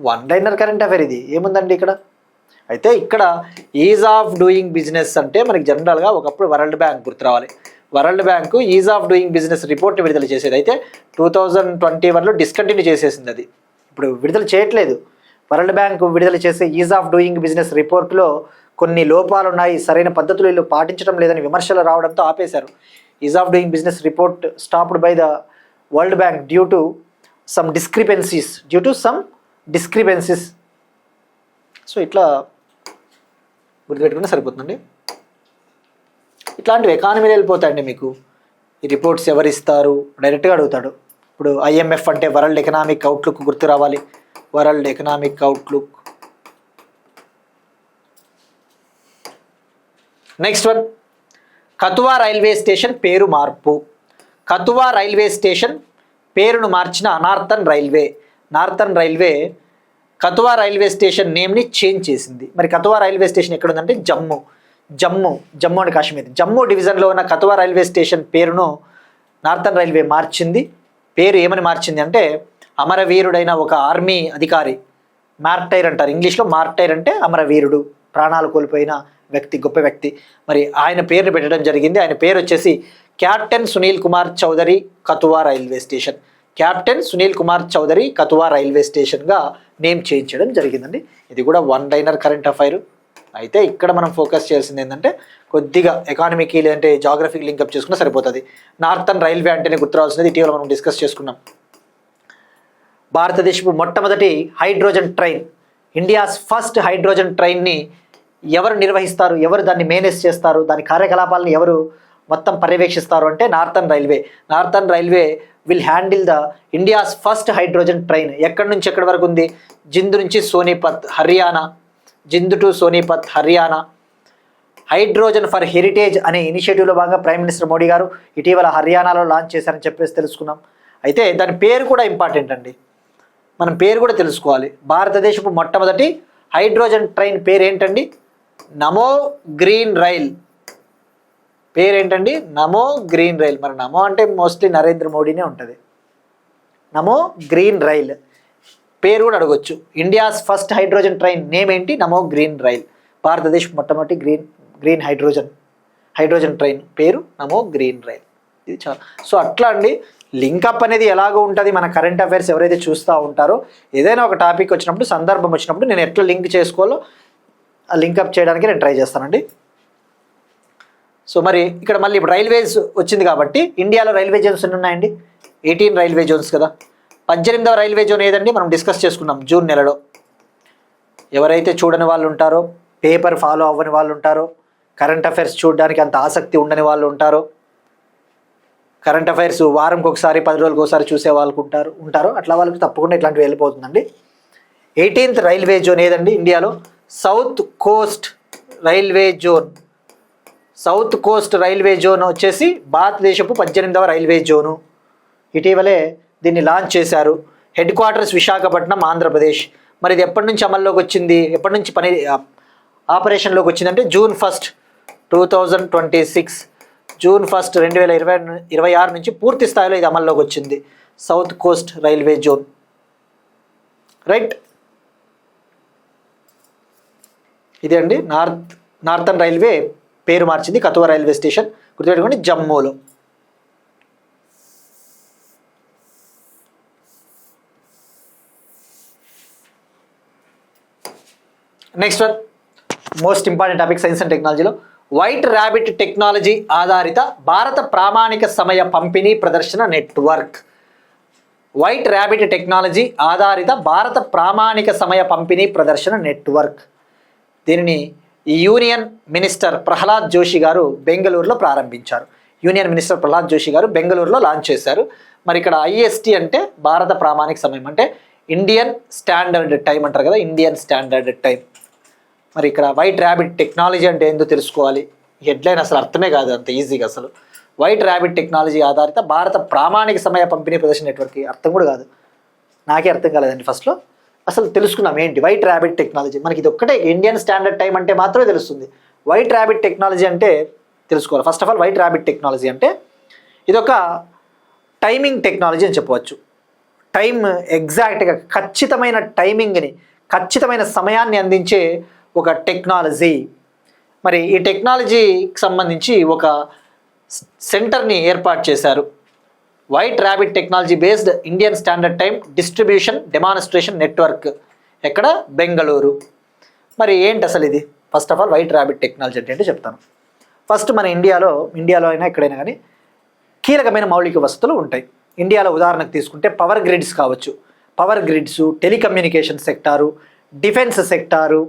వన్ లైనర్ కరెంట్ అఫైర్. ఇది ఏముందండి ఇక్కడ? అయితే ఇక్కడ ఈజ్ ఆఫ్ డూయింగ్ బిజినెస్ అంటే మనకి జనరల్గా ఒకప్పుడు వరల్డ్ బ్యాంక్ గుర్తు రావాలి. World bank is of doing business report విడుదల చేసేది. అయితే 2021లో డిస్కంటిన్యూ చేసేసింది, అది ఇప్పుడు విడుదల చేయట్లేదు. వరల్డ్ బ్యాంక్ విడుదల చేసే ఈజ్ ఆఫ్ డూయింగ్ బిజినెస్ రిపోర్ట్లో కొన్ని లోపాలు ఉన్నాయి, సరైన పద్ధతులు వీళ్ళు పాటించడం లేదని విమర్శలు రావడంతో ఆపేశారు. Is of doing business report stopped by the world bank due to some discrepancies. So ఇట్లా గుర్తుపెట్టుకుంటే సరిపోతుందండి. ఇట్లాంటివి ఎకానమీలో వెళ్ళిపోతాయండి మీకు. ఈ రిపోర్ట్స్ ఎవరు ఇస్తారు డైరెక్ట్గా అడుగుతాడు. ఇప్పుడు IMF అంటే వరల్డ్ ఎకనామిక్ అవుట్లుక్ గుర్తు రావాలి, world economic outlook. Next one, Kathua railway station పేరు మార్పు. కతువా రైల్వే స్టేషన్ పేరును మార్చిన northern railway Kathua railway station నేమ్ని చేంజ్ చేసింది. మరి కతువా రైల్వే స్టేషన్ ఎక్కడుందంటే జమ్మూ అండ్ కాశ్మీర్, జమ్మూ డివిజన్లో ఉన్న కతువా రైల్వే స్టేషన్ పేరును నార్థన్ రైల్వే మార్చింది. పేరు ఏమని మార్చింది అంటే అమరవీరుడైన ఒక ఆర్మీ అధికారి, మార్టైర్ అంటారు ఇంగ్లీష్లో. మార్టైర్ అంటే అమరవీరుడు, ప్రాణాలు కోల్పోయిన వ్యక్తి, గొప్ప వ్యక్తి. మరి ఆయన పేరుని పెట్టడం జరిగింది. ఆయన పేరు వచ్చేసి captain Sunil Kumar Chaudhary Kathua railway station. Captain Sunil Kumar Chaudhary Kathua railway స్టేషన్గా నేమ్ చేంజ్ చేయడం జరిగిందండి. ఇది కూడా వన్ లైనర్ కరెంట్ అఫైర్. అయితే ఇక్కడ మనం ఫోకస్ చేయాల్సింది ఏంటంటే కొద్దిగా ఎకానమీకి లేదంటే జాగ్రఫీకి లింకప్ చేసుకున్నా సరిపోతుంది. నార్థన్ రైల్వే అంటేనే గుర్తురావాల్సింది, ఇటీవల మనం డిస్కస్ చేసుకున్నాం. భారతదేశపు మొట్టమొదటి hydrogen train, India's first hydrogen ట్రైన్ని ఎవరు నిర్వహిస్తారు, ఎవరు దాన్ని మేనేజ్ చేస్తారు, దాని కార్యకలాపాలను ఎవరు మొత్తం పర్యవేక్షిస్తారు అంటే northern railway will handle the India's first hydrogen train. ఎక్కడి నుంచి ఎక్కడి వరకు ఉంది? జింద్ నుంచి Sonipat, Haryana. Jind to Sonipat, Haryana. Hydrogen for heritage అనే ఇనిషియేటివ్లో భాగంగా ప్రైమ్ మినిస్టర్ మోడీ గారు ఇటీవల హర్యానాలో లాంచ్ చేశారని చెప్పేసి తెలుసుకున్నాం. అయితే దాని పేరు కూడా ఇంపార్టెంట్ అండి, మనం పేరు కూడా తెలుసుకోవాలి. భారతదేశపు మొట్టమొదటి హైడ్రోజన్ ట్రైన్ పేరు ఏంటండి? నమో గ్రీన్ రైల్. పేరేంటండి? నమో గ్రీన్ రైల్. మరి నమో అంటే మోస్ట్లీ నరేంద్ర మోడీనే ఉంటుంది. నమో గ్రీన్ రైల్ పేరు కూడా అడగొచ్చు. India's first hydrogen train name ఏంటి? నమో గ్రీన్ రైల్. భారతదేశ్ మొట్టమొదటి గ్రీన్ హైడ్రోజన్ ట్రైన్ పేరు నమో గ్రీన్ రైల్. ఇది చాలా సో అట్లా అండి. లింకప్ అనేది ఎలాగో ఉంటుంది, మన కరెంట్ అఫైర్స్ ఎవరైతే చూస్తూ ఉంటారో ఏదైనా ఒక టాపిక్ వచ్చినప్పుడు, సందర్భం వచ్చినప్పుడు నేను ఎట్లా లింక్ చేసుకోవాలో ఆ లింకప్ చేయడానికి నేను ట్రై చేస్తానండి. సో మరి ఇక్కడ మళ్ళీ ఇప్పుడు రైల్వేస్ వచ్చింది కాబట్టి ఇండియాలో రైల్వే జోన్స్ ఎన్ని ఉన్నాయండి? 18 రైల్వే జోన్స్ కదా. 18వ రైల్వే జోన్ ఏదండి? మనం డిస్కస్ చేసుకున్నాం జూన్ నెలలో. ఎవరైతే చూడని వాళ్ళు ఉంటారో, పేపర్ ఫాలో అవ్వని వాళ్ళు ఉంటారో, కరెంట్ అఫైర్స్ చూడడానికి అంత ఆసక్తి ఉండని వాళ్ళు ఉంటారో, కరెంట్ అఫైర్స్ వారంకి ఒకసారి 10 రోజులకు ఒకసారి చూసే వాళ్ళకు ఉంటారో అట్లా వాళ్ళకి తప్పకుండా ఇట్లాంటివి వెళ్ళిపోతుందండి. 18th రైల్వే జోన్ ఏదండి ఇండియాలో? South Coast railway zone. South Coast railway zone వచ్చేసి భారతదేశపు 18వ రైల్వే జోను. ఇటీవలే దీన్ని లాంచ్ చేశారు. Head quarters Visakhapatnam, Andhra Pradesh. మరి ఇది ఎప్పటి నుంచి అమల్లోకి వచ్చింది, ఎప్పటి నుంచి ఆపరేషన్లోకి వచ్చిందంటే జూన్ 1, 2026. జూన్ 1, 2026 నుంచి పూర్తి స్థాయిలో ఇది అమల్లోకి వచ్చింది. South Coast railway zone, right. ఇదే అండి నార్థన్ రైల్వే పేరు మార్చింది, కతువా రైల్వే స్టేషన్ గుర్తుపెట్టుకోండి, జమ్మూలో. Next one, most important topic science and టెక్నాలజీలో, వైట్ ర్యాబిట్ టెక్నాలజీ ఆధారిత భారత ప్రామాణిక సమయ పంపిణీ ప్రదర్శన నెట్వర్క్. వైట్ ర్యాబిట్ టెక్నాలజీ ఆధారిత భారత ప్రామాణిక సమయ పంపిణీ ప్రదర్శన నెట్వర్క్. దీనిని యూనియన్ మినిస్టర్ ప్రహ్లాద్ జోషి గారు బెంగళూరులో ప్రారంభించారు. బెంగళూరులో లాంచ్ చేశారు. మరి ఇక్కడ ఐఎస్టీ అంటే భారత ప్రామాణిక సమయం, అంటే ఇండియన్ స్టాండర్డ్ టైం అంటారు కదా, ఇండియన్ స్టాండర్డ్ టైం. మరి ఇక్కడ వైట్ ర్యాబిట్ టెక్నాలజీ అంటే ఏందో తెలుసుకోవాలి. హెడ్లైన్ అసలు అర్థమే కాదు అంత ఈజీగా. అసలు వైట్ ర్యాబిట్ టెక్నాలజీ ఆధారిత భారత ప్రామాణిక సమయ పంపిణీ ప్రదర్శన నెట్వర్క్ అర్థం కూడా కాదు, నాకే అర్థం కాలేదండి ఫస్ట్లో. అసలు తెలుసుకున్నాం ఏంటి వైట్ ర్యాబిట్ టెక్నాలజీ. మనకి ఇది ఒక్కటే ఇండియన్ స్టాండర్డ్ టైం అంటే మాత్రమే తెలుస్తుంది. వైట్ ర్యాబిట్ టెక్నాలజీ అంటే తెలుసుకోవాలి. First of all white rabbit technology అంటే ఇదొక టైమింగ్ టెక్నాలజీ అని చెప్పవచ్చు. టైం ఎగ్జాక్ట్గా ఖచ్చితమైన టైమింగ్ని, ఖచ్చితమైన సమయాన్ని అందించే ఒక టెక్నాలజీ. మరి ఈ టెక్నాలజీకి సంబంధించి ఒక సెంటర్ని ఏర్పాటు చేశారు. White rabbit technology based Indian standard time distribution demonstration network. ఎక్కడ? బెంగళూరు. మరి ఏంటి అసలు ఇది? First of all white rabbit technology అంటే చెప్తాను. ఫస్ట్ మన ఇండియాలో అయినా ఎక్కడైనా కానీ కీలకమైన మౌలిక వసతులు ఉంటాయి. ఇండియాలో ఉదాహరణకు తీసుకుంటే పవర్ గ్రిడ్స్ కావచ్చు, power grids, telecommunication sector, defence sector,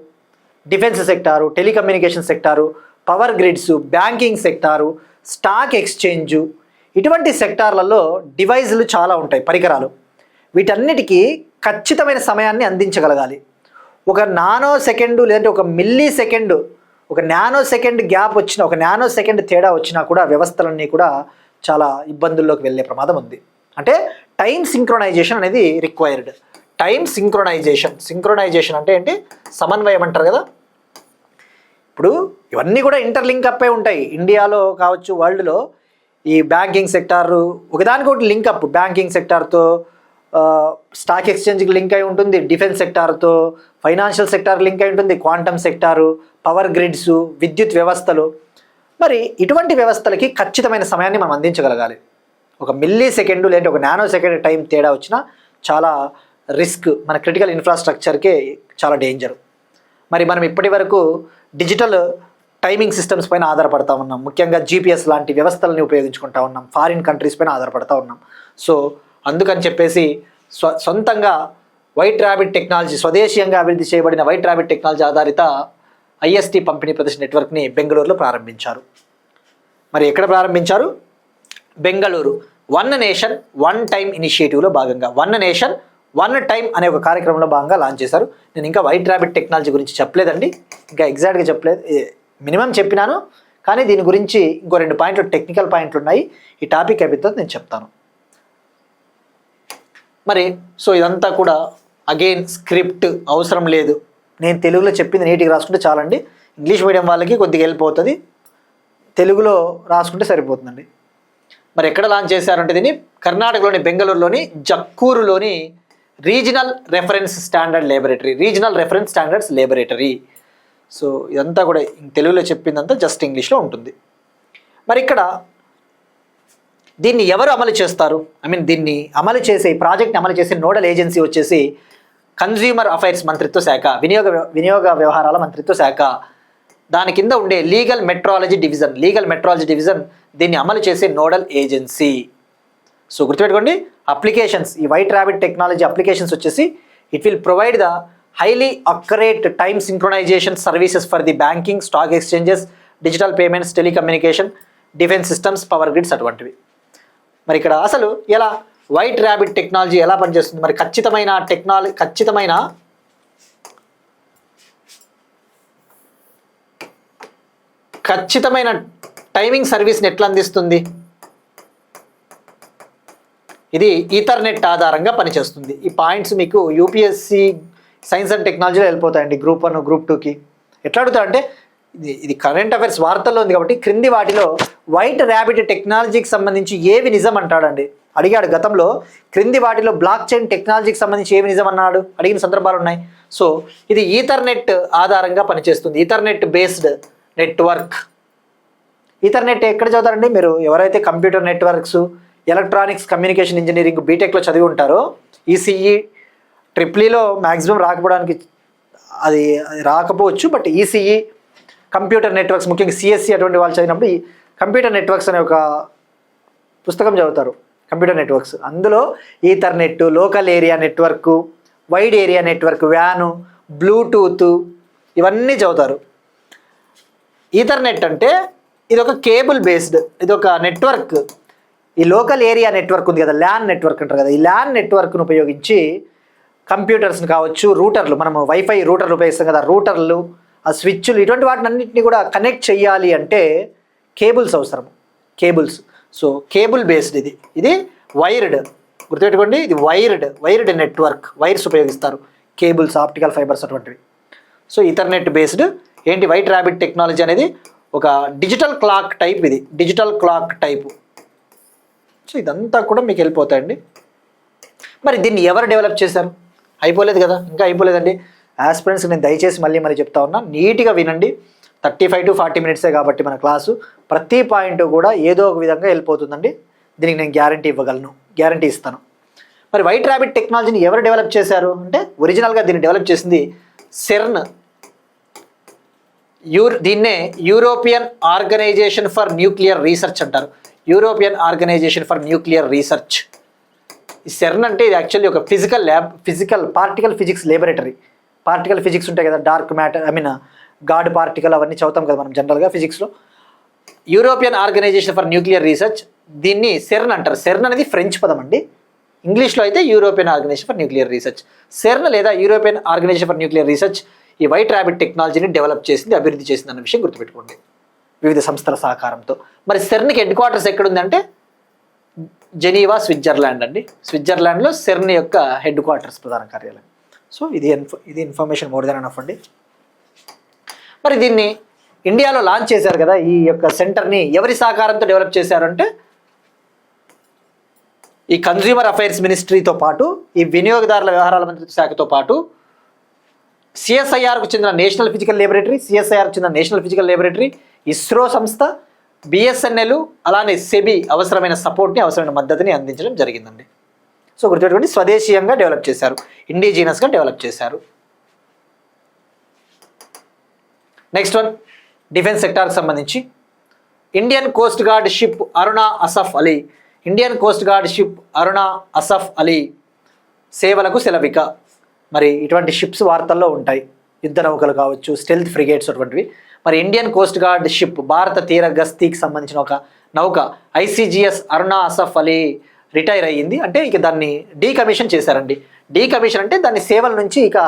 telecommunication sector, power grids, banking sector, stock exchange, ఇటువంటి సెక్టార్లలో డివైజులు చాలా ఉంటాయి, పరికరాలు. వీటన్నిటికీ ఖచ్చితమైన సమయాన్ని అందించగలగాలి. ఒక నానో సెకండు లేదంటే ఒక మిల్లీ సెకండు, ఒక నానో సెకండ్ గ్యాప్ వచ్చినా, ఒక నానో సెకండ్ తేడా వచ్చినా కూడా వ్యవస్థలన్నీ కూడా చాలా ఇబ్బందుల్లోకి వెళ్ళే ప్రమాదం ఉంది. అంటే టైం సింక్రొనైజేషన్ అనేది రిక్వైర్డ్. టైం సింక్రొనైజేషన్ అంటే ఏంటి? సమన్వయం అంటారు కదా. ఇప్పుడు ఇవన్నీ కూడా ఇంటర్లింక్ అప్ అయి ఉంటాయి. ఇండియాలో కావచ్చు, వరల్డ్లో ఈ బ్యాంకింగ్ సెక్టారు ఒకదానికొకటి లింక్ అప్. బ్యాంకింగ్ సెక్టార్తో స్టాక్ ఎక్స్చేంజ్కి లింక్ అయి ఉంటుంది, డిఫెన్స్ సెక్టార్తో ఫైనాన్షియల్ సెక్టార్ లింక్ అయి ఉంటుంది, క్వాంటమ్ సెక్టారు, పవర్ గ్రిడ్స్, విద్యుత్ వ్యవస్థలు. మరి ఇటువంటి వ్యవస్థలకి ఖచ్చితమైన సమయాన్ని మనం అందించగలగాలి. ఒక మిల్లీ సెకండు లేదంటే ఒక నానో సెకండ్ టైం తేడా వచ్చినా చాలా రిస్క్, మన క్రిటికల్ ఇన్ఫ్రాస్ట్రక్చర్కే చాలా డేంజర్. మరి మనం ఇప్పటి వరకు డిజిటల్ టైమింగ్ సిస్టమ్స్ పైన ఆధారపడతా ఉన్నాం. ముఖ్యంగా జీపీఎస్ లాంటి వ్యవస్థలని ఉపయోగించుకుంటా ఉన్నాం. ఫారిన్ కంట్రీస్ పైన ఆధారపడతా ఉన్నాం. సో అందుకని చెప్పేసి సొంతంగా వైట్ ర్యాబిట్ టెక్నాలజీ, స్వదేశీయంగా అభివృద్ధి చేయబడిన వైట్ ర్యాబిట్ టెక్నాలజీ ఆధారిత ఐఎస్టీ పంపిణీ ప్రదర్శన నెట్వర్క్ని బెంగళూరులో ప్రారంభించారు. మరి ఎక్కడ ప్రారంభించారు? Bengaluru. One nation one time ఇనిషియేటివ్లో భాగంగా వన్ నేషన్ వన్ టైం అనే ఒక కార్యక్రమంలో భాగంగా లాంచ్ చేశారు. నేను ఇంకా వైట్ ర్యాబిట్ టెక్నాలజీ గురించి చెప్పలేదండి, ఇంకా ఎగ్జాక్ట్గా చెప్పలేదు, మినిమం చెప్పినాను. కానీ దీని గురించి ఇంకో 2 పాయింట్లు, టెక్నికల్ పాయింట్లు ఉన్నాయి. ఈ టాపిక్ అయిపోతుంది నేను చెప్తాను. మరి సో ఇదంతా కూడా అగైన్ స్క్రిప్ట్ అవసరం లేదు. నేను తెలుగులో చెప్పింది నీట్గా రాసుకుంటే చాలండి. ఇంగ్లీష్ మీడియం వాళ్ళకి కొద్దిగా హెల్ప్ అవుతుంది, తెలుగులో రాసుకుంటే సరిపోతుందండి. మరి ఎక్కడ లాంచ్ చేశారంటే దీన్ని కర్ణాటకలోని బెంగళూరులోని జక్కూరులోని regional reference standards laboratory. So ఇదంతా కూడా తెలుగులో చెప్పిందంతా జస్ట్ ఇంగ్లీష్లో ఉంటుంది. మరి ఇక్కడ దీన్ని ఎవరు అమలు చేస్తారు? దీన్ని అమలు చేసే ప్రాజెక్ట్ని అమలు చేసే నోడల్ ఏజెన్సీ వచ్చేసి కన్జ్యూమర్ అఫైర్స్ మంత్రిత్వ శాఖ, వినియోగ వ్యవహారాల మంత్రిత్వ శాఖ. దాని కింద ఉండే లీగల్ మెట్రాలజీ డివిజన్ దీన్ని అమలు చేసే నోడల్ ఏజెన్సీ. సో గుర్తుపెట్టుకోండి, అప్లికేషన్స్, ఈ వైట్ ర్యాబిట్ టెక్నాలజీ అప్లికేషన్స్ వచ్చేసి it will provide the highly accurate time synchronisation services for the banking, stock exchanges, digital payments, telecommunication, defence systems, power grids అటువంటివి. మరి ఇక్కడ అసలు ఎలా వైట్ ర్యాబిట్ టెక్నాలజీ ఎలా పనిచేస్తుంది? మరి ఖచ్చితమైన టైమింగ్ సర్వీస్ని ఎట్లా అందిస్తుంది? ఇది ఈథర్నెట్ ఆధారంగా పనిచేస్తుంది. ఈ పాయింట్స్ మీకు యూపీఎస్సి సైన్స్ అండ్ టెక్నాలజీలో వెళ్ళిపోతాయండి, గ్రూప్ 1 గ్రూప్ 2కి. ఎట్లా అడుగుతారంటే ఇది కరెంట్ అఫైర్స్ వార్తల్లో ఉంది కాబట్టి క్రింది వాటిలో వైట్ ర్యాబిట్ టెక్నాలజీకి సంబంధించి ఏవి నిజం అంటాడండి, అడిగాడు గతంలో. క్రింది వాటిలో బ్లాక్ చైన్ టెక్నాలజీకి సంబంధించి ఏమి నిజం అన్నాడు, అడిగిన సందర్భాలు ఉన్నాయి. సో ఇది ఈథర్నెట్ ఆధారంగా పనిచేస్తుంది, ఈథర్నెట్ బేస్డ్ నెట్వర్క్. ఈథర్నెట్ ఎక్కడ చదువుతారండి మీరు? ఎవరైతే computer networks, electronics communication engineering బీటెక్లో చదివి ఉంటారో, ఈసీఈ ట్రిప్లీలో మ్యాక్సిమం రాకపోవడానికి అది రాకపోవచ్చు, బట్ ఈసీఈ కంప్యూటర్ నెట్వర్క్స్, ముఖ్యంగా సిఎస్సి అటువంటి వాళ్ళు చదివినప్పుడు ఈ కంప్యూటర్ నెట్వర్క్స్ అనే ఒక పుస్తకం చదువుతారు, కంప్యూటర్ నెట్వర్క్స్. అందులో Ethernet, local area network, wide area network, van, Bluetooth ఇవన్నీ చదువుతారు. ఈథర్నెట్ అంటే ఇది ఒక కేబుల్ బేస్డ్, ఇది ఒక నెట్వర్క్. ఈ లోకల్ ఏరియా నెట్వర్క్ ఉంది కదా, ల్యాన్ నెట్వర్క్ అంటారు కదా, ఈ ల్యాన్ నెట్వర్క్ను ఉపయోగించి కంప్యూటర్స్ని కావచ్చు, రూటర్లు, మనము వైఫై రూటర్లు ఉపయోగిస్తాం కదా, రూటర్లు, ఆ స్విచ్లు, ఇటువంటి వాటిని అన్నింటినీ కూడా కనెక్ట్ చేయాలి అంటే కేబుల్స్ అవసరం, కేబుల్స్. సో కేబుల్ బేస్డ్ ఇది వైర్డ్, గుర్తుపెట్టుకోండి, ఇది వైర్డ్ నెట్వర్క్, వైర్స్ ఉపయోగిస్తారు, కేబుల్స్, ఆప్టికల్ ఫైబర్స్ అటువంటివి. సో ఈథర్నెట్ బేస్డ్ ఏంటి వైట్ ర్యాబిట్ టెక్నాలజీ అనేది ఒక డిజిటల్ క్లాక్ టైప్, ఇది డిజిటల్ క్లాక్ టైపు. సో ఇదంతా కూడా మీకు వెళ్ళిపోతాయండి. మరి దీన్ని ఎవరు డెవలప్ చేశారు? అయిపోలేదు కదా, ఇంకా అయిపోలేదండి. ఆస్పిరెంట్స్కి నేను దయచేసి మళ్ళీ చెప్తా ఉన్నా, నీట్గా వినండి. 35 to 40 మినిట్సే కాబట్టి మన క్లాసు, ప్రతి పాయింట్ కూడా ఏదో ఒక విధంగా వెళ్ళిపోతుందండి. దీనికి నేను గ్యారంటీ ఇస్తాను. మరి వైట్ ర్యాబిట్ టెక్నాలజీని ఎవరు డెవలప్ చేశారు అంటే, ఒరిజినల్గా దీన్ని డెవలప్ చేసింది సెర్న్. దీన్నే European organisation for nuclear research అంటారు, European organisation for nuclear research. ఈ సెర్న్ అంటే ఇది యాక్చువల్లీ ఒక physical lab, particle physics laboratory. Particle physics ఉంటాయి కదా, డార్క్ మ్యాటర్, గాడ్ పార్టికల్, అవన్నీ చదువుతాం కదా మనం జనరల్గా ఫిజిక్స్లో. European organisation for nuclear research, దీన్ని సెర్న్ అంటారు. సెర్న్ అనేది ఫ్రెంచ్ పదం అండి, ఇంగ్లీష్లో అయితే European organisation for nuclear research. CERN లేదా European organisation for nuclear research ఈ వైట్ ర్యాబిట్ టెక్నాలజీని డెవలప్ చేసింది, అభివృద్ధి చేసింది అన్న విషయం గుర్తుపెట్టుకోండి, వివిధ సంస్థల సహకారంతో. మరి సెర్న్కి హెడ్ క్వార్టర్స్ ఎక్కడుందంటే జెనీవా, స్విట్జర్లాండ్ అండి. స్విట్జర్లాండ్లో సెర్న్ యొక్క హెడ్ క్వార్టర్స్, ప్రధాన కార్యాలయం. సో ఇది ఇన్ఫర్మేషన్ మోర్ దెన్ ఎనఫ్ అండి. మరి దీన్ని ఇండియాలో లాంచ్ చేశారు కదా, ఈ యొక్క సెంటర్ని ఎవరి సహకారంతో డెవలప్ చేశారంటే ఈ కన్జ్యూమర్ అఫైర్స్ మినిస్ట్రీతో పాటు, ఈ వినియోగదారుల వ్యవహారాల మంత్రిత్వ శాఖతో పాటు సిఎస్ఐఆర్కు చెందిన నేషనల్ ఫిజికల్ లేబొరేటరీ, ఇస్రో సంస్థ, బిఎస్ఎన్ఎల్, అలానే సెబీ అవసరమైన సపోర్ట్ని, అవసరమైన మద్దతుని అందించడం జరిగిందండి. సో గుర్తుపెట్టుకోండి, స్వదేశీయంగా డెవలప్ చేశారు, ఇండిజినస్గా డెవలప్ చేశారు. నెక్స్ట్ వన్, డిఫెన్స్ సెక్టార్కి సంబంధించి Indian coast guard ship Aruna Asaf Ali సేవలకు సెలవిక. మరి ఇటువంటి షిప్స్ వార్తల్లో ఉంటాయి, యుద్ధ నౌకలు కావచ్చు, స్టెల్త్ ఫ్రిగేట్స్ అటువంటివి. మరి ఇండియన్ కోస్ట్ గార్డ్ షిప్, భారత తీర గస్తీకి సంబంధించిన ఒక నౌక ఐసీజీఎస్ అరుణా అసఫ్ అలీ రిటైర్ అయ్యింది. అంటే ఇక దాన్ని డీకమిషన్ చేశారండి. డీకమిషన్ అంటే దాని సేవల నుంచి ఇక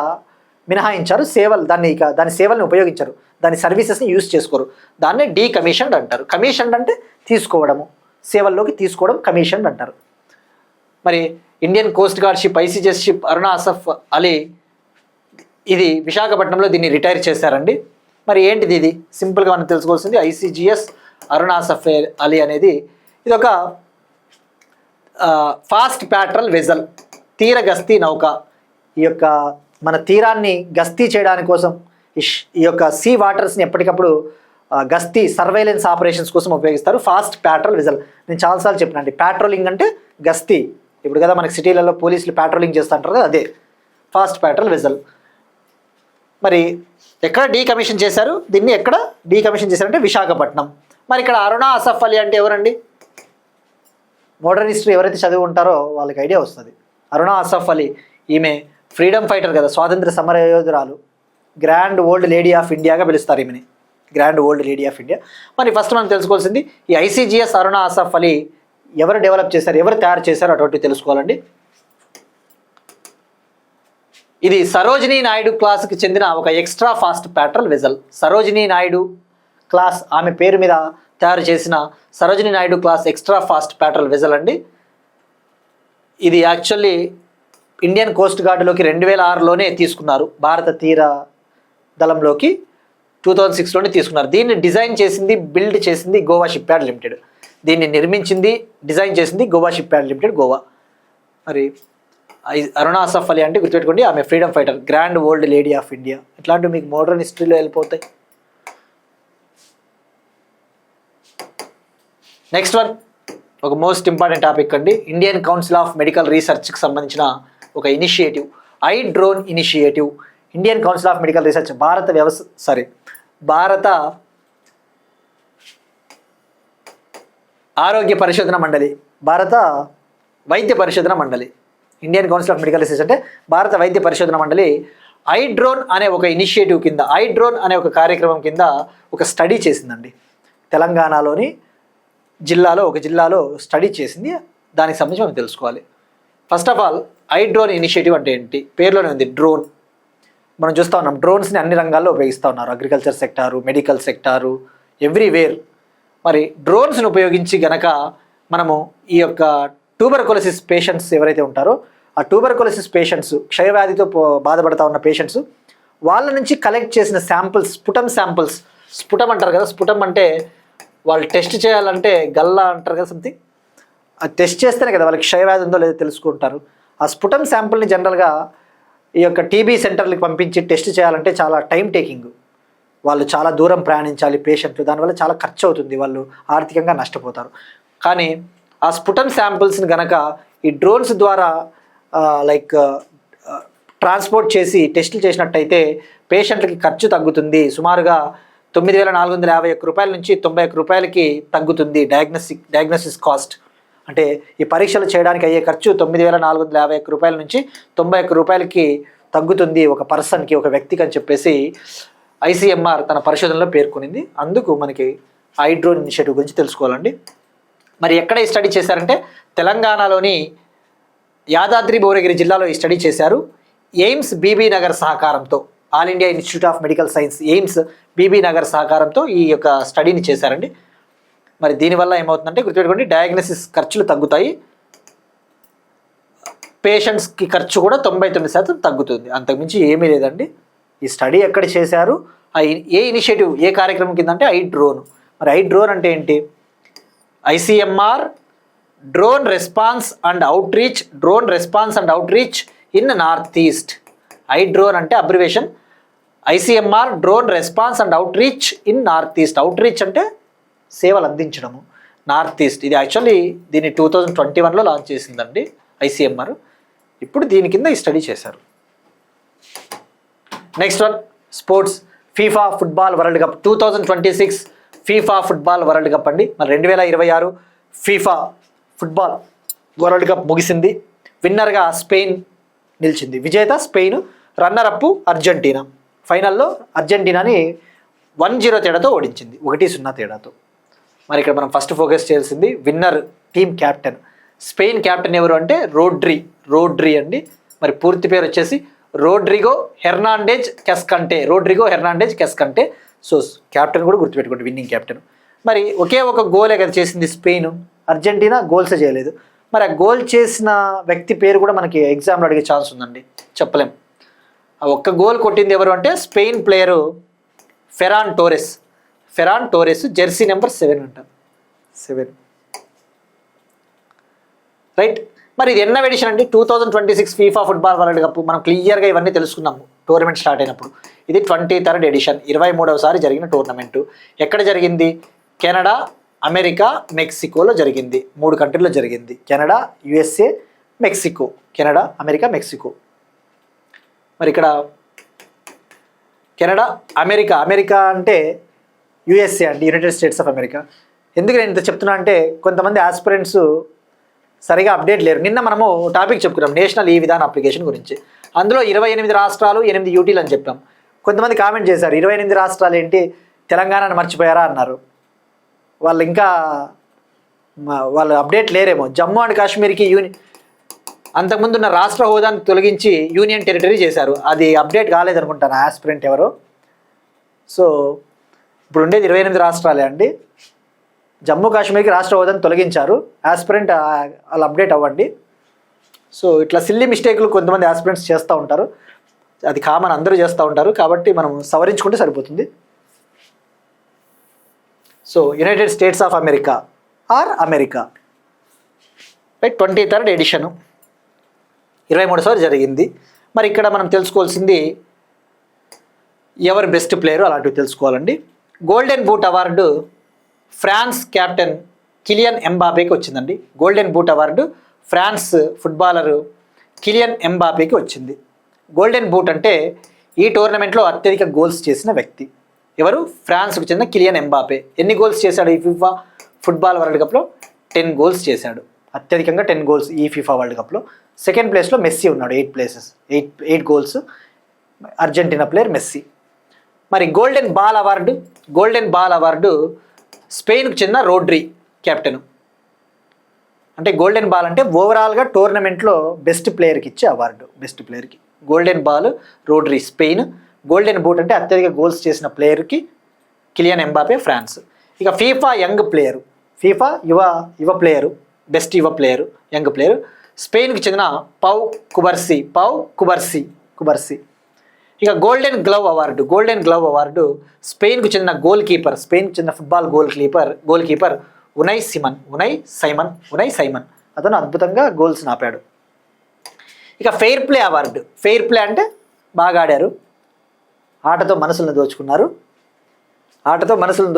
మినహాయించారు, దాని సేవల్ని ఉపయోగించరు, దాని సర్వీసెస్ని యూజ్ చేసుకోరు. దాన్నే డీకమిషన్డ్ అంటారు. కమిషన్డ్ అంటే తీసుకోవడము, సేవల్లోకి తీసుకోవడం కమిషన్డ్ అంటారు. మరి Indian coast guard ship ICGS ship Aruna Asaf Ali, ఇది విశాఖపట్నంలో దీన్ని రిటైర్ చేశారండి. మరి ఏంటిది? ఇది సింపుల్గా మనం తెలుసుకోవాల్సింది, ఐసీజీఎస్ అరుణా అసఫ్ అలీ అనేది ఇది ఒక ఫాస్ట్ ప్యాట్రల్ వెజల్, తీర గస్తీ నౌక. ఈ యొక్క మన తీరాన్ని గస్తీ చేయడానికి కోసం ఈ యొక్క సీ వాటర్స్ని ఎప్పటికప్పుడు గస్తీ సర్వైలెన్స్ ఆపరేషన్స్ కోసం ఉపయోగిస్తారు. ఫాస్ట్ ప్యాట్రోల్ వెజల్, నేను చాలాసార్లు చెప్పినండి, ప్యాట్రోలింగ్ అంటే గస్తీ. ఇప్పుడు కదా మనకి సిటీలలో పోలీసులు ప్యాట్రోలింగ్ చేస్తుంటారు కదా, అదే ఫాస్ట్ ప్యాట్రోల్ వెజల్. మరి ఎక్కడ డీకమిషన్ చేశారు దీన్ని? ఎక్కడ డీకమిషన్ చేశారంటే విశాఖపట్నం. మరి ఇక్కడ అరుణా అసఫ్ అలీ అంటే ఎవరండి? మోడర్న్ హిస్టరీ ఎవరైతే చదివి ఉంటారో వాళ్ళకి ఐడియా వస్తుంది. అరుణా అసఫ్ అలీ, ఈమె ఫ్రీడమ్ ఫైటర్ కదా, స్వాతంత్ర సమర యోధురాలు, గ్రాండ్ ఓల్డ్ లేడీ ఆఫ్ ఇండియాగా పిలుస్తారు ఈమెని, grand old lady of India. మరి ఫస్ట్ మనం తెలుసుకోవాల్సింది ఈ ఐసీజీఎస్ అరుణా అసఫ్ అలీ ఎవరు డెవలప్ చేశారు, ఎవరు తయారు చేశారు అటువంటి తెలుసుకోవాలండి. ఇది సరోజినీ నాయుడు క్లాస్కి చెందిన ఒక extra fast patrol vessel. Sarojini Naidu class, ఆమె పేరు మీద తయారు చేసిన Sarojini Naidu class extra fast patrol vessel అండి. ఇది యాక్చువల్లీ ఇండియన్ కోస్ట్ గార్డులోకి 2006లోనే తీసుకున్నారు, భారత తీర దళంలోకి 2006లోనే తీసుకున్నారు. దీన్ని డిజైన్ చేసింది, బిల్డ్ చేసింది గోవా షిప్ యార్డ్ లిమిటెడ్. దీన్ని నిర్మించింది, డిజైన్ చేసింది Goa ship yard limited, Goa. మరి అరుణా అసఫ్ అలీ అంటే గుర్తుపెట్టుకోండి, ఆమె freedom fighter, grand old lady of India. ఇట్లాంటివి మీకు మోడర్న్ హిస్టరీలో వెళ్ళిపోతాయి. నెక్స్ట్ వన్, ఒక మోస్ట్ ఇంపార్టెంట్ టాపిక్ అండి, ఇండియన్ కౌన్సిల్ ఆఫ్ మెడికల్ రీసెర్చ్కి సంబంధించిన ఒక initiative, I drone initiative. Indian council of medical research భారత ఆరోగ్య పరిశోధన మండలి, భారత వైద్య పరిశోధన మండలి. Indian council of medical research అంటే భారత వైద్య పరిశోధన మండలి ఐ డ్రోన్ అనే ఒక ఇనిషియేటివ్ కింద, ఐ డ్రోన్ అనే ఒక కార్యక్రమం కింద ఒక స్టడీ చేసిందండి. తెలంగాణలోని ఒక జిల్లాలో స్టడీ చేసింది. దానికి సంబంధించి మనం తెలుసుకోవాలి. First of all, I drone initiative అంటే ఏంటి? పేరులోనే ఉంది డ్రోన్. మనం చూస్తూ ఉన్నాం డ్రోన్స్ని అన్ని రంగాల్లో ఉపయోగిస్తూ ఉన్నారు, agriculture sector, medical sector, everywhere. మరి డ్రోన్స్ని ఉపయోగించి గనక మనము ఈ యొక్క ట్యూబర్కులోసిస్ పేషెంట్స్ ఎవరైతే ఉంటారో, ఆ ట్యూబర్కులోసిస్ పేషెంట్స్, క్షయవ్యాధితో బాధపడతా ఉన్న పేషెంట్స్, వాళ్ళ నుంచి కలెక్ట్ చేసిన శాంపిల్స్, స్పుటమ్ శాంపిల్స్, స్పుటమ్ అంటారు కదా, స్పుటమ్ అంటే వాళ్ళు టెస్ట్ చేయాలంటే గల్లా అంటారు కదా సంథింగ్, అది టెస్ట్ చేస్తేనే కదా వాళ్ళకి క్షయవ్యాధి ఉందో లేదో తెలుసుకుంటారు. ఆ స్పుటమ్ శాంపిల్ని జనరల్గా ఈ యొక్క టీబీ సెంటర్లకు పంపించి టెస్ట్ చేయాలంటే చాలా టైం టేకింగ్, వాళ్ళు చాలా దూరం ప్రయాణించాలి పేషెంట్లు, దానివల్ల చాలా ఖర్చు అవుతుంది, వాళ్ళు ఆర్థికంగా నష్టపోతారు. కానీ ఆ స్పుటమ్ శాంపిల్స్ని కనుక ఈ డ్రోన్స్ ద్వారా ట్రాన్స్పోర్ట్ చేసి టెస్టులు చేసినట్టయితే పేషెంట్లకి ఖర్చు తగ్గుతుంది. సుమారుగా 9,451 రూపాయల నుంచి 91 రూపాయలకి తగ్గుతుంది డయాగ్నోసిస్ కాస్ట్. అంటే ఈ పరీక్షలు చేయడానికి అయ్యే ఖర్చు 9,451 రూపాయల నుంచి 91 రూపాయలకి తగ్గుతుంది ఒక పర్సన్కి, ఒక వ్యక్తికి అని చెప్పేసి ఐసీఎంఆర్ తన పరిశోధనలో పేర్కొనింది. అందుకు మనకి ఐ డ్రోన్ ఇనిషియేటివ్ గురించి తెలుసుకోవాలండి. మరి ఎక్కడ ఈ స్టడీ చేశారంటే తెలంగాణలోని యాదాద్రి భువనగిరి జిల్లాలో ఈ స్టడీ చేశారు. ఎయిమ్స్ బీబీ నగర్ సహకారంతో, All India Institute of Medical Science AIIMS Bibinagar సహకారంతో ఈ యొక్క స్టడీని చేశారండి. మరి దీనివల్ల ఏమవుతుందంటే గుర్తుపెట్టుకోండి, డయాగ్నోసిస్ ఖర్చులు తగ్గుతాయి, పేషెంట్స్కి ఖర్చు కూడా 99% తగ్గుతుంది. అంతకుమించి ఏమీ లేదండి. ఈ స్టడీ ఎక్కడ చేశారు, ఏ ఇనిషియేటివ్, ఏ కార్యక్రమం కింద అంటే ఐ డ్రోన్. మరి ఐ డ్రోన్ అంటే ఏంటి? ICMR drone response and outreach in north east. I drone అంటే abbreviation ICMR drone response and outreach in north east. Outreach అంటే సేవలు అందించడము నార్త్ ఈస్ట్. ఇది యాక్చువల్లీ దీన్ని 2021లో లాంచ్ చేసిందండి ఐసీఎంఆర్. ఇప్పుడు దీని కింద ఈ స్టడీ చేశారు. Next one, sports. FIFA football world cup 2026 FIFA football world cup అండి. మరి 2026 ఫీఫా ఫుట్బాల్ వరల్డ్ కప్ ముగిసింది. విన్నర్గా స్పెయిన్ నిలిచింది, విజేత స్పెయిన్, రన్నర్ అప్ అర్జెంటీనా. ఫైనల్లో అర్జెంటీనాని 1-0 తేడాతో ఓడించింది, 1-0 తేడాతో. మరి ఇక్కడ మనం ఫస్ట్ ఫోకస్ చేయాల్సింది winner team captain. Spain captain ఎవరు అంటే రోడ్రీ అండి. మరి పూర్తి పేరు వచ్చేసి రోడ్రిగో హెర్నాండెజ్ కెస్కంటే. సో క్యాప్టెన్ కూడా గుర్తుపెట్టుకోండి, విన్నింగ్ క్యాప్టెన్. మరి ఒకే ఒక గోలే కదా చేసింది స్పెయిన్, అర్జెంటీనా గోల్సే చేయలేదు. మరి ఆ గోల్ చేసిన వ్యక్తి పేరు కూడా మనకి ఎగ్జామ్లో అడిగే ఛాన్స్ ఉందండి, చెప్పలేం. ఆ ఒక్క గోల్ కొట్టింది ఎవరు అంటే Spain player ఫెరాన్ Torres, Jersey number 7 అంట, 7 రైట్. మరి ఇది ఎన్నో ఎడిషన్ అండి? 2026 ఫీఫా ఫుట్బాల్ వరల్డ్ కప్. మనం క్లియర్గా ఇవన్నీ తెలుసుకున్నాము. టోర్నమెంట్ స్టార్ట్ అయినప్పుడు. ఇది 23rd ఎడిషన్, 23వసారి జరిగిన టోర్నమెంటు. ఎక్కడ జరిగింది? కెనడా, అమెరికా, మెక్సికోలో జరిగింది. 3 కంట్రీల్లో జరిగింది. Canada, USA, Mexico. Canada, America, Mexico. మరి ఇక్కడ కెనడా, అమెరికా అంటే యుఎస్ఏ అండి, యునైటెడ్ స్టేట్స్ ఆఫ్ అమెరికా. ఎందుకు నేను ఇంత చెప్తున్నా అంటే కొంతమంది ఆస్పిరెంట్స్ సరిగా అప్డేట్ లేరు. నిన్న మనము టాపిక్ చెప్పుకున్నాం నేషనల్ ఈ విధాన అప్లికేషన్ గురించి. అందులో 28 రాష్ట్రాలు, 8 యూటీలు అని చెప్పాం. కొంతమంది కామెంట్ చేశారు 28 రాష్ట్రాలు ఏంటి, తెలంగాణను మర్చిపోయారా అన్నారు. వాళ్ళు అప్డేట్ లేరేమో. జమ్మూ అండ్ కాశ్మీర్కి అంతకుముందు ఉన్న రాష్ట్ర హోదాను తొలగించి యూనియన్ టెరిటరీ చేశారు. అది అప్డేట్ కాలేదనుకుంటాను ఆస్పిరెంట్ ఎవరో. సో ఇప్పుడు ఉండేది 28 రాష్ట్రాలే అండి. జమ్మూ కాశ్మీర్కి రాష్ట్ర హోదాను తొలగించారు. ఆస్పిరెంట్ వాళ్ళు అప్డేట్ అవ్వండి. సో ఇట్లా సిల్లీ మిస్టేక్లు కొంతమంది ఆస్పిరెంట్స్ చేస్తూ ఉంటారు. అది కామన్, అందరూ చేస్తూ ఉంటారు. కాబట్టి మనం సవరించుకుంటే సరిపోతుంది. So United States of America or America, right, 23rd edition, 23సారి జరిగింది. మరి ఇక్కడ మనం తెలుసుకోవాల్సింది ఎవరు బెస్ట్ ప్లేయరు అలాంటివి తెలుసుకోవాలండి. Golden boot award France captain Kylian ఎంబాపేకి వచ్చిందండి. Golden boot award France footballer Kylian ఎంబాపేకి వచ్చింది. గోల్డెన్ బూట్ అంటే ఈ టోర్నమెంట్లో అత్యధిక గోల్స్ చేసిన వ్యక్తి. ఎవరు? ఫ్రాన్స్కు చెందిన కిలియన్ ఎంబాపే. ఎన్ని గోల్స్ చేశాడు ఈ ఫిఫా ఫుట్బాల్ వరల్డ్ కప్లో? 10 గోల్స్ చేశాడు. అత్యధికంగా 10 గోల్స్ ఈ ఫిఫా వరల్డ్ కప్లో. సెకండ్ ప్లేస్లో మెస్సీ ఉన్నాడు, 8 గోల్స్. Argentina player Messi. మరి గోల్డెన్ బాల్ అవార్డు స్పెయిన్కు చెందిన రోడ్రీ కెప్టెన్. అంటే గోల్డెన్ బాల్ అంటే ఓవరాల్గా టోర్నమెంట్లో బెస్ట్ ప్లేయర్కి ఇచ్చే అవార్డు. బెస్ట్ ప్లేయర్కి golden ball Rodri Spain. Golden boot అంటే అత్యధిక గోల్స్ చేసిన ప్లేయర్కి కిలియన్ ఎంబాపే ఫ్రాన్స్. ఇక ఫీఫా యంగ్ ప్లేయరు, ఫీఫా యువ ప్లేయరు, బెస్ట్ యువ ప్లేయరు, యంగ్ ప్లేయరు స్పెయిన్కి చెందిన పౌ కుబర్సి. ఇక గోల్డెన్ గ్లవ్ అవార్డు స్పెయిన్కు చెందిన స్పెయిన్కు చెందిన ఫుట్బాల్ గోల్ కీపర్ ఉనై సైమన్. అతను అద్భుతంగా గోల్స్ నాపాడు. ఇక ఫెయిర్ ప్లే అంటే బాగా ఆడారు, ఆటతో మనసులను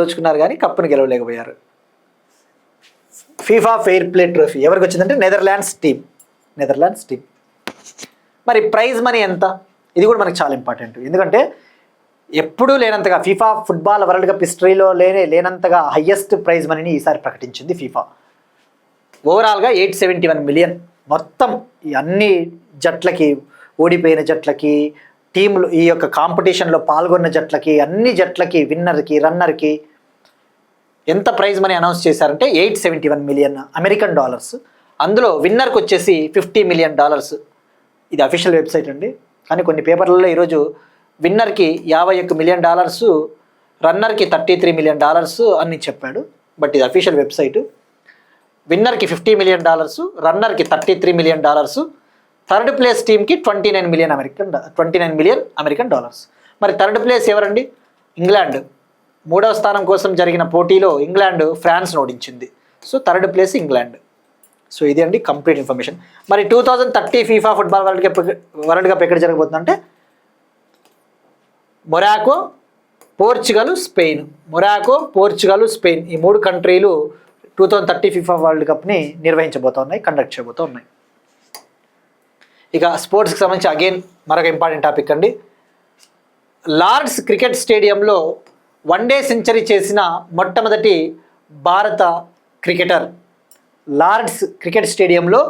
దోచుకున్నారు కానీ కప్పును గెలవలేకపోయారు. ఫీఫా ఫెయిర్ ప్లే ట్రోఫీ ఎవరికి వచ్చిందంటే నెదర్లాండ్స్ టీం. మరి ప్రైజ్ మనీ ఎంత? ఇది కూడా మనకు చాలా ఇంపార్టెంట్. ఎందుకంటే ఎప్పుడూ లేనంతగా ఫీఫా ఫుట్బాల్ వరల్డ్ కప్ హిస్టరీలో లేనంతగా హయ్యెస్ట్ ప్రైజ్ మనీని ఈసారి ప్రకటించింది ఫీఫా. ఓవరాల్గా 871 మిలియన్. మొత్తం ఈ అన్ని జట్లకి, ఓడిపోయిన జట్లకి, టీములు ఈ యొక్క కాంపిటీషన్లో పాల్గొన్న జట్లకి, అన్ని జట్లకి, విన్నర్కి, రన్నర్కి ఎంత ప్రైజ్ మనీ అనౌన్స్ చేశారంటే 871 మిలియన్ అమెరికన్ డాలర్స్. అందులో విన్నర్కి వచ్చేసి $50 మిలియన్. ఇది అఫీషియల్ వెబ్సైట్ అండి. కానీ కొన్ని పేపర్లలో ఈరోజు విన్నర్కి $51 మిలియన్, రన్నర్కి $33 మిలియన్ అని చెప్పాడు. బట్ ఇది అఫీషియల్ వెబ్సైటు. విన్నర్కి $50 మిలియన్, రన్నర్కి $33 మిలియన్, థర్డ్ ప్లేస్ టీమ్కి $29 మిలియన్ అమెరికన్ డాలర్స్. మరి థర్డ్ ప్లేస్ ఎవరండి? ఇంగ్లాండ్. 3వ స్థానం కోసం జరిగిన పోటీలో ఇంగ్లాండ్ ఫ్రాన్స్ను ఓడించింది. So third place England. So ఇది అండి కంప్లీట్ ఇన్ఫర్మేషన్. మరి 2030 ఫీఫా ఫుట్బాల్ వరల్డ్ కప్ ఎక్కడ జరగబోతుందంటే మొరాకో, పోర్చుగల్, స్పెయిన్. ఈ 3 కంట్రీలు 2030 ఫీఫా వరల్డ్ కప్ని కండక్ట్ చేయబోతూ ఉన్నాయి. ఇక స్పోర్ట్స్కి సంబంధించి అగైన్ మరొక ఇంపార్టెంట్ టాపిక్ అండి. లార్డ్స్ క్రికెట్ స్టేడియంలో వన్డే సెంచరీ చేసిన మొట్టమొదటి భారత క్రికెటర్. లార్డ్స్ క్రికెట్ స్టేడియంలో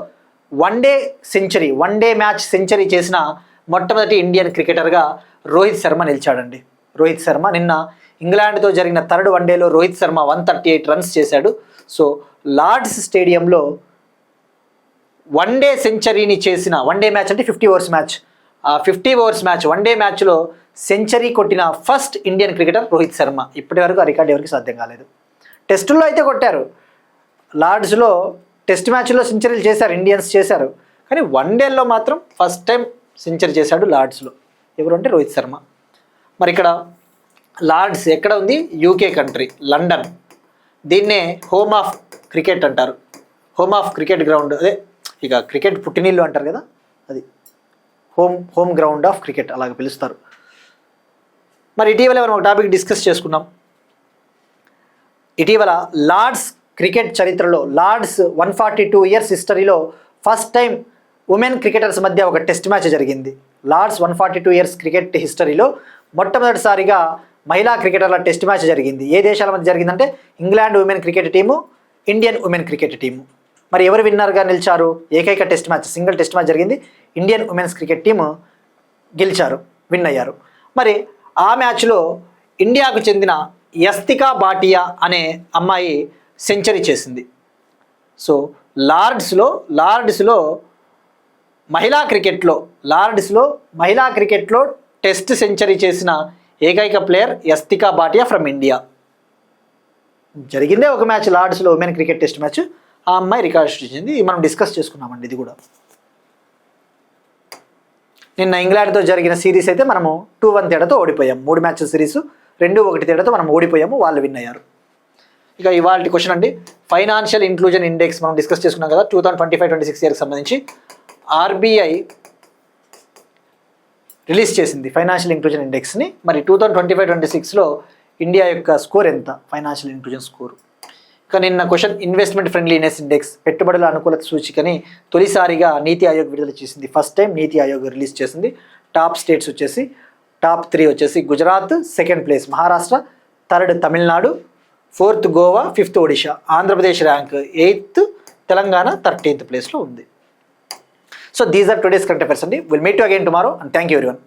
వన్డే మ్యాచ్ సెంచరీ చేసిన మొట్టమొదటి ఇండియన్ క్రికెటర్గా రోహిత్ శర్మ నిలిచాడండి. నిన్న ఇంగ్లాండ్తో జరిగిన థర్డ్ వన్డేలో రోహిత్ శర్మ 138 రన్స్ చేశాడు. సో లార్డ్స్ స్టేడియంలో వన్డే సెంచరీని చేసిన, వన్డే మ్యాచ్ అంటే 50 ఓవర్స్ మ్యాచ్, ఆ 50 ఓవర్స్ మ్యాచ్ వన్డే మ్యాచ్లో సెంచరీ కొట్టిన first Indian cricketer Rohit Sharma. ఇప్పటి వరకు ఆ రికార్డు ఎవరికి సాధ్యం కాలేదు. టెస్టుల్లో అయితే కొట్టారు, లార్డ్స్లో టెస్ట్ మ్యాచ్లో సెంచరీలు చేశారు, ఇండియన్స్ చేశారు. కానీ వన్డేల్లో మాత్రం ఫస్ట్ టైం సెంచరీ చేశాడు లార్డ్స్లో. ఎవరు అంటే రోహిత్ శర్మ. మరి ఇక్కడ లార్డ్స్ ఎక్కడ ఉంది? UK country, London. దీన్నే హోమ్ ఆఫ్ క్రికెట్ అంటారు. హోమ్ ఆఫ్ క్రికెట్ గ్రౌండ్, అదే ఇక క్రికెట్ పుట్టినీళ్ళు అంటారు కదా, అది హోమ్ గ్రౌండ్ ఆఫ్ క్రికెట్ అలాగ పిలుస్తారు. మరి ఇటీవల మనం ఒక టాపిక్ డిస్కస్ చేసుకున్నాం. ఇటీవల లార్డ్స్ క్రికెట్ చరిత్రలో లార్డ్స్ 142 ఇయర్స్ హిస్టరీలో ఫస్ట్ టైం ఉమెన్ క్రికెటర్స్ మధ్య ఒక టెస్ట్ మ్యాచ్ జరిగింది. లార్డ్స్ 142 ఇయర్స్ క్రికెట్ హిస్టరీలో మొట్టమొదటిసారిగా మహిళా క్రికెటర్ల టెస్ట్ మ్యాచ్ జరిగింది. ఏ దేశాల మధ్య జరిగిందంటే England women cricket team, Indian women cricket team. మరి ఎవరు విన్నర్గా నిలిచారు? ఏకైక test match, single test match జరిగింది. ఇండియన్ ఉమెన్స్ క్రికెట్ టీము గెలిచారు, విన్ అయ్యారు. మరి ఆ మ్యాచ్లో ఇండియాకు చెందిన యస్తికా భాటియా అనే అమ్మాయి సెంచరీ చేసింది. సో లార్డ్స్లో మహిళా క్రికెట్లో టెస్ట్ సెంచరీ చేసిన ఏకైక player Yastika Bhatia from India. జరిగిందే ఒక మ్యాచ్ లార్డ్స్లో ఉమెన్ క్రికెట్ టెస్ట్ మ్యాచ్, ఆ అమ్మాయి రికార్డ్ సృష్టించింది. మనం డిస్కస్ చేసుకున్నామండి. ఇది కూడా నిన్న ఇంగ్లాండ్తో జరిగిన సిరీస్ అయితే మనము 2-1 తేడాతో ఓడిపోయాము. 3 మ్యాచ్ల సిరీస్ 2-1 తేడాతో మనం ఓడిపోయాము, వాళ్ళు విన్ అయ్యారు. ఇక ఇవాళ క్వశ్చన్ అండి, ఫైనాన్షియల్ ఇంక్లూజన్ ఇండెక్స్ మనం డిస్కస్ చేసుకున్నాం కదా 2025-26 ఇయర్కి సంబంధించి. ఆర్బీఐ రిలీజ్ చేసింది ఫైనాన్షియల్ ఇంక్లూజన్ ఇండెక్స్ని. మరి 2025-26లో ఇండియా యొక్క స్కోర్ ఎంత? Financial inclusion score. ఇక నిన్న క్వశ్చన్, ఇన్వెస్ట్మెంట్ ఫ్రెండ్లీనెస్ ఇండెక్స్ పెట్టుబడుల అనుకూలత సూచికని తొలిసారిగా నీతి ఆయోగ్ విడుదల చేసింది. First time NITI Aayog release చేసింది. టాప్ స్టేట్స్ వచ్చేసి టాప్ 3 వచ్చేసి Gujarat, second place Maharashtra, third Tamil Nadu, 4th Goa, 5th Odisha. Andhra Pradesh rank 8th, Telangana 13th ప్లేస్లో ఉంది. So these are today's current affairs అండి. Will meet you again tomorrow and thank you everyone.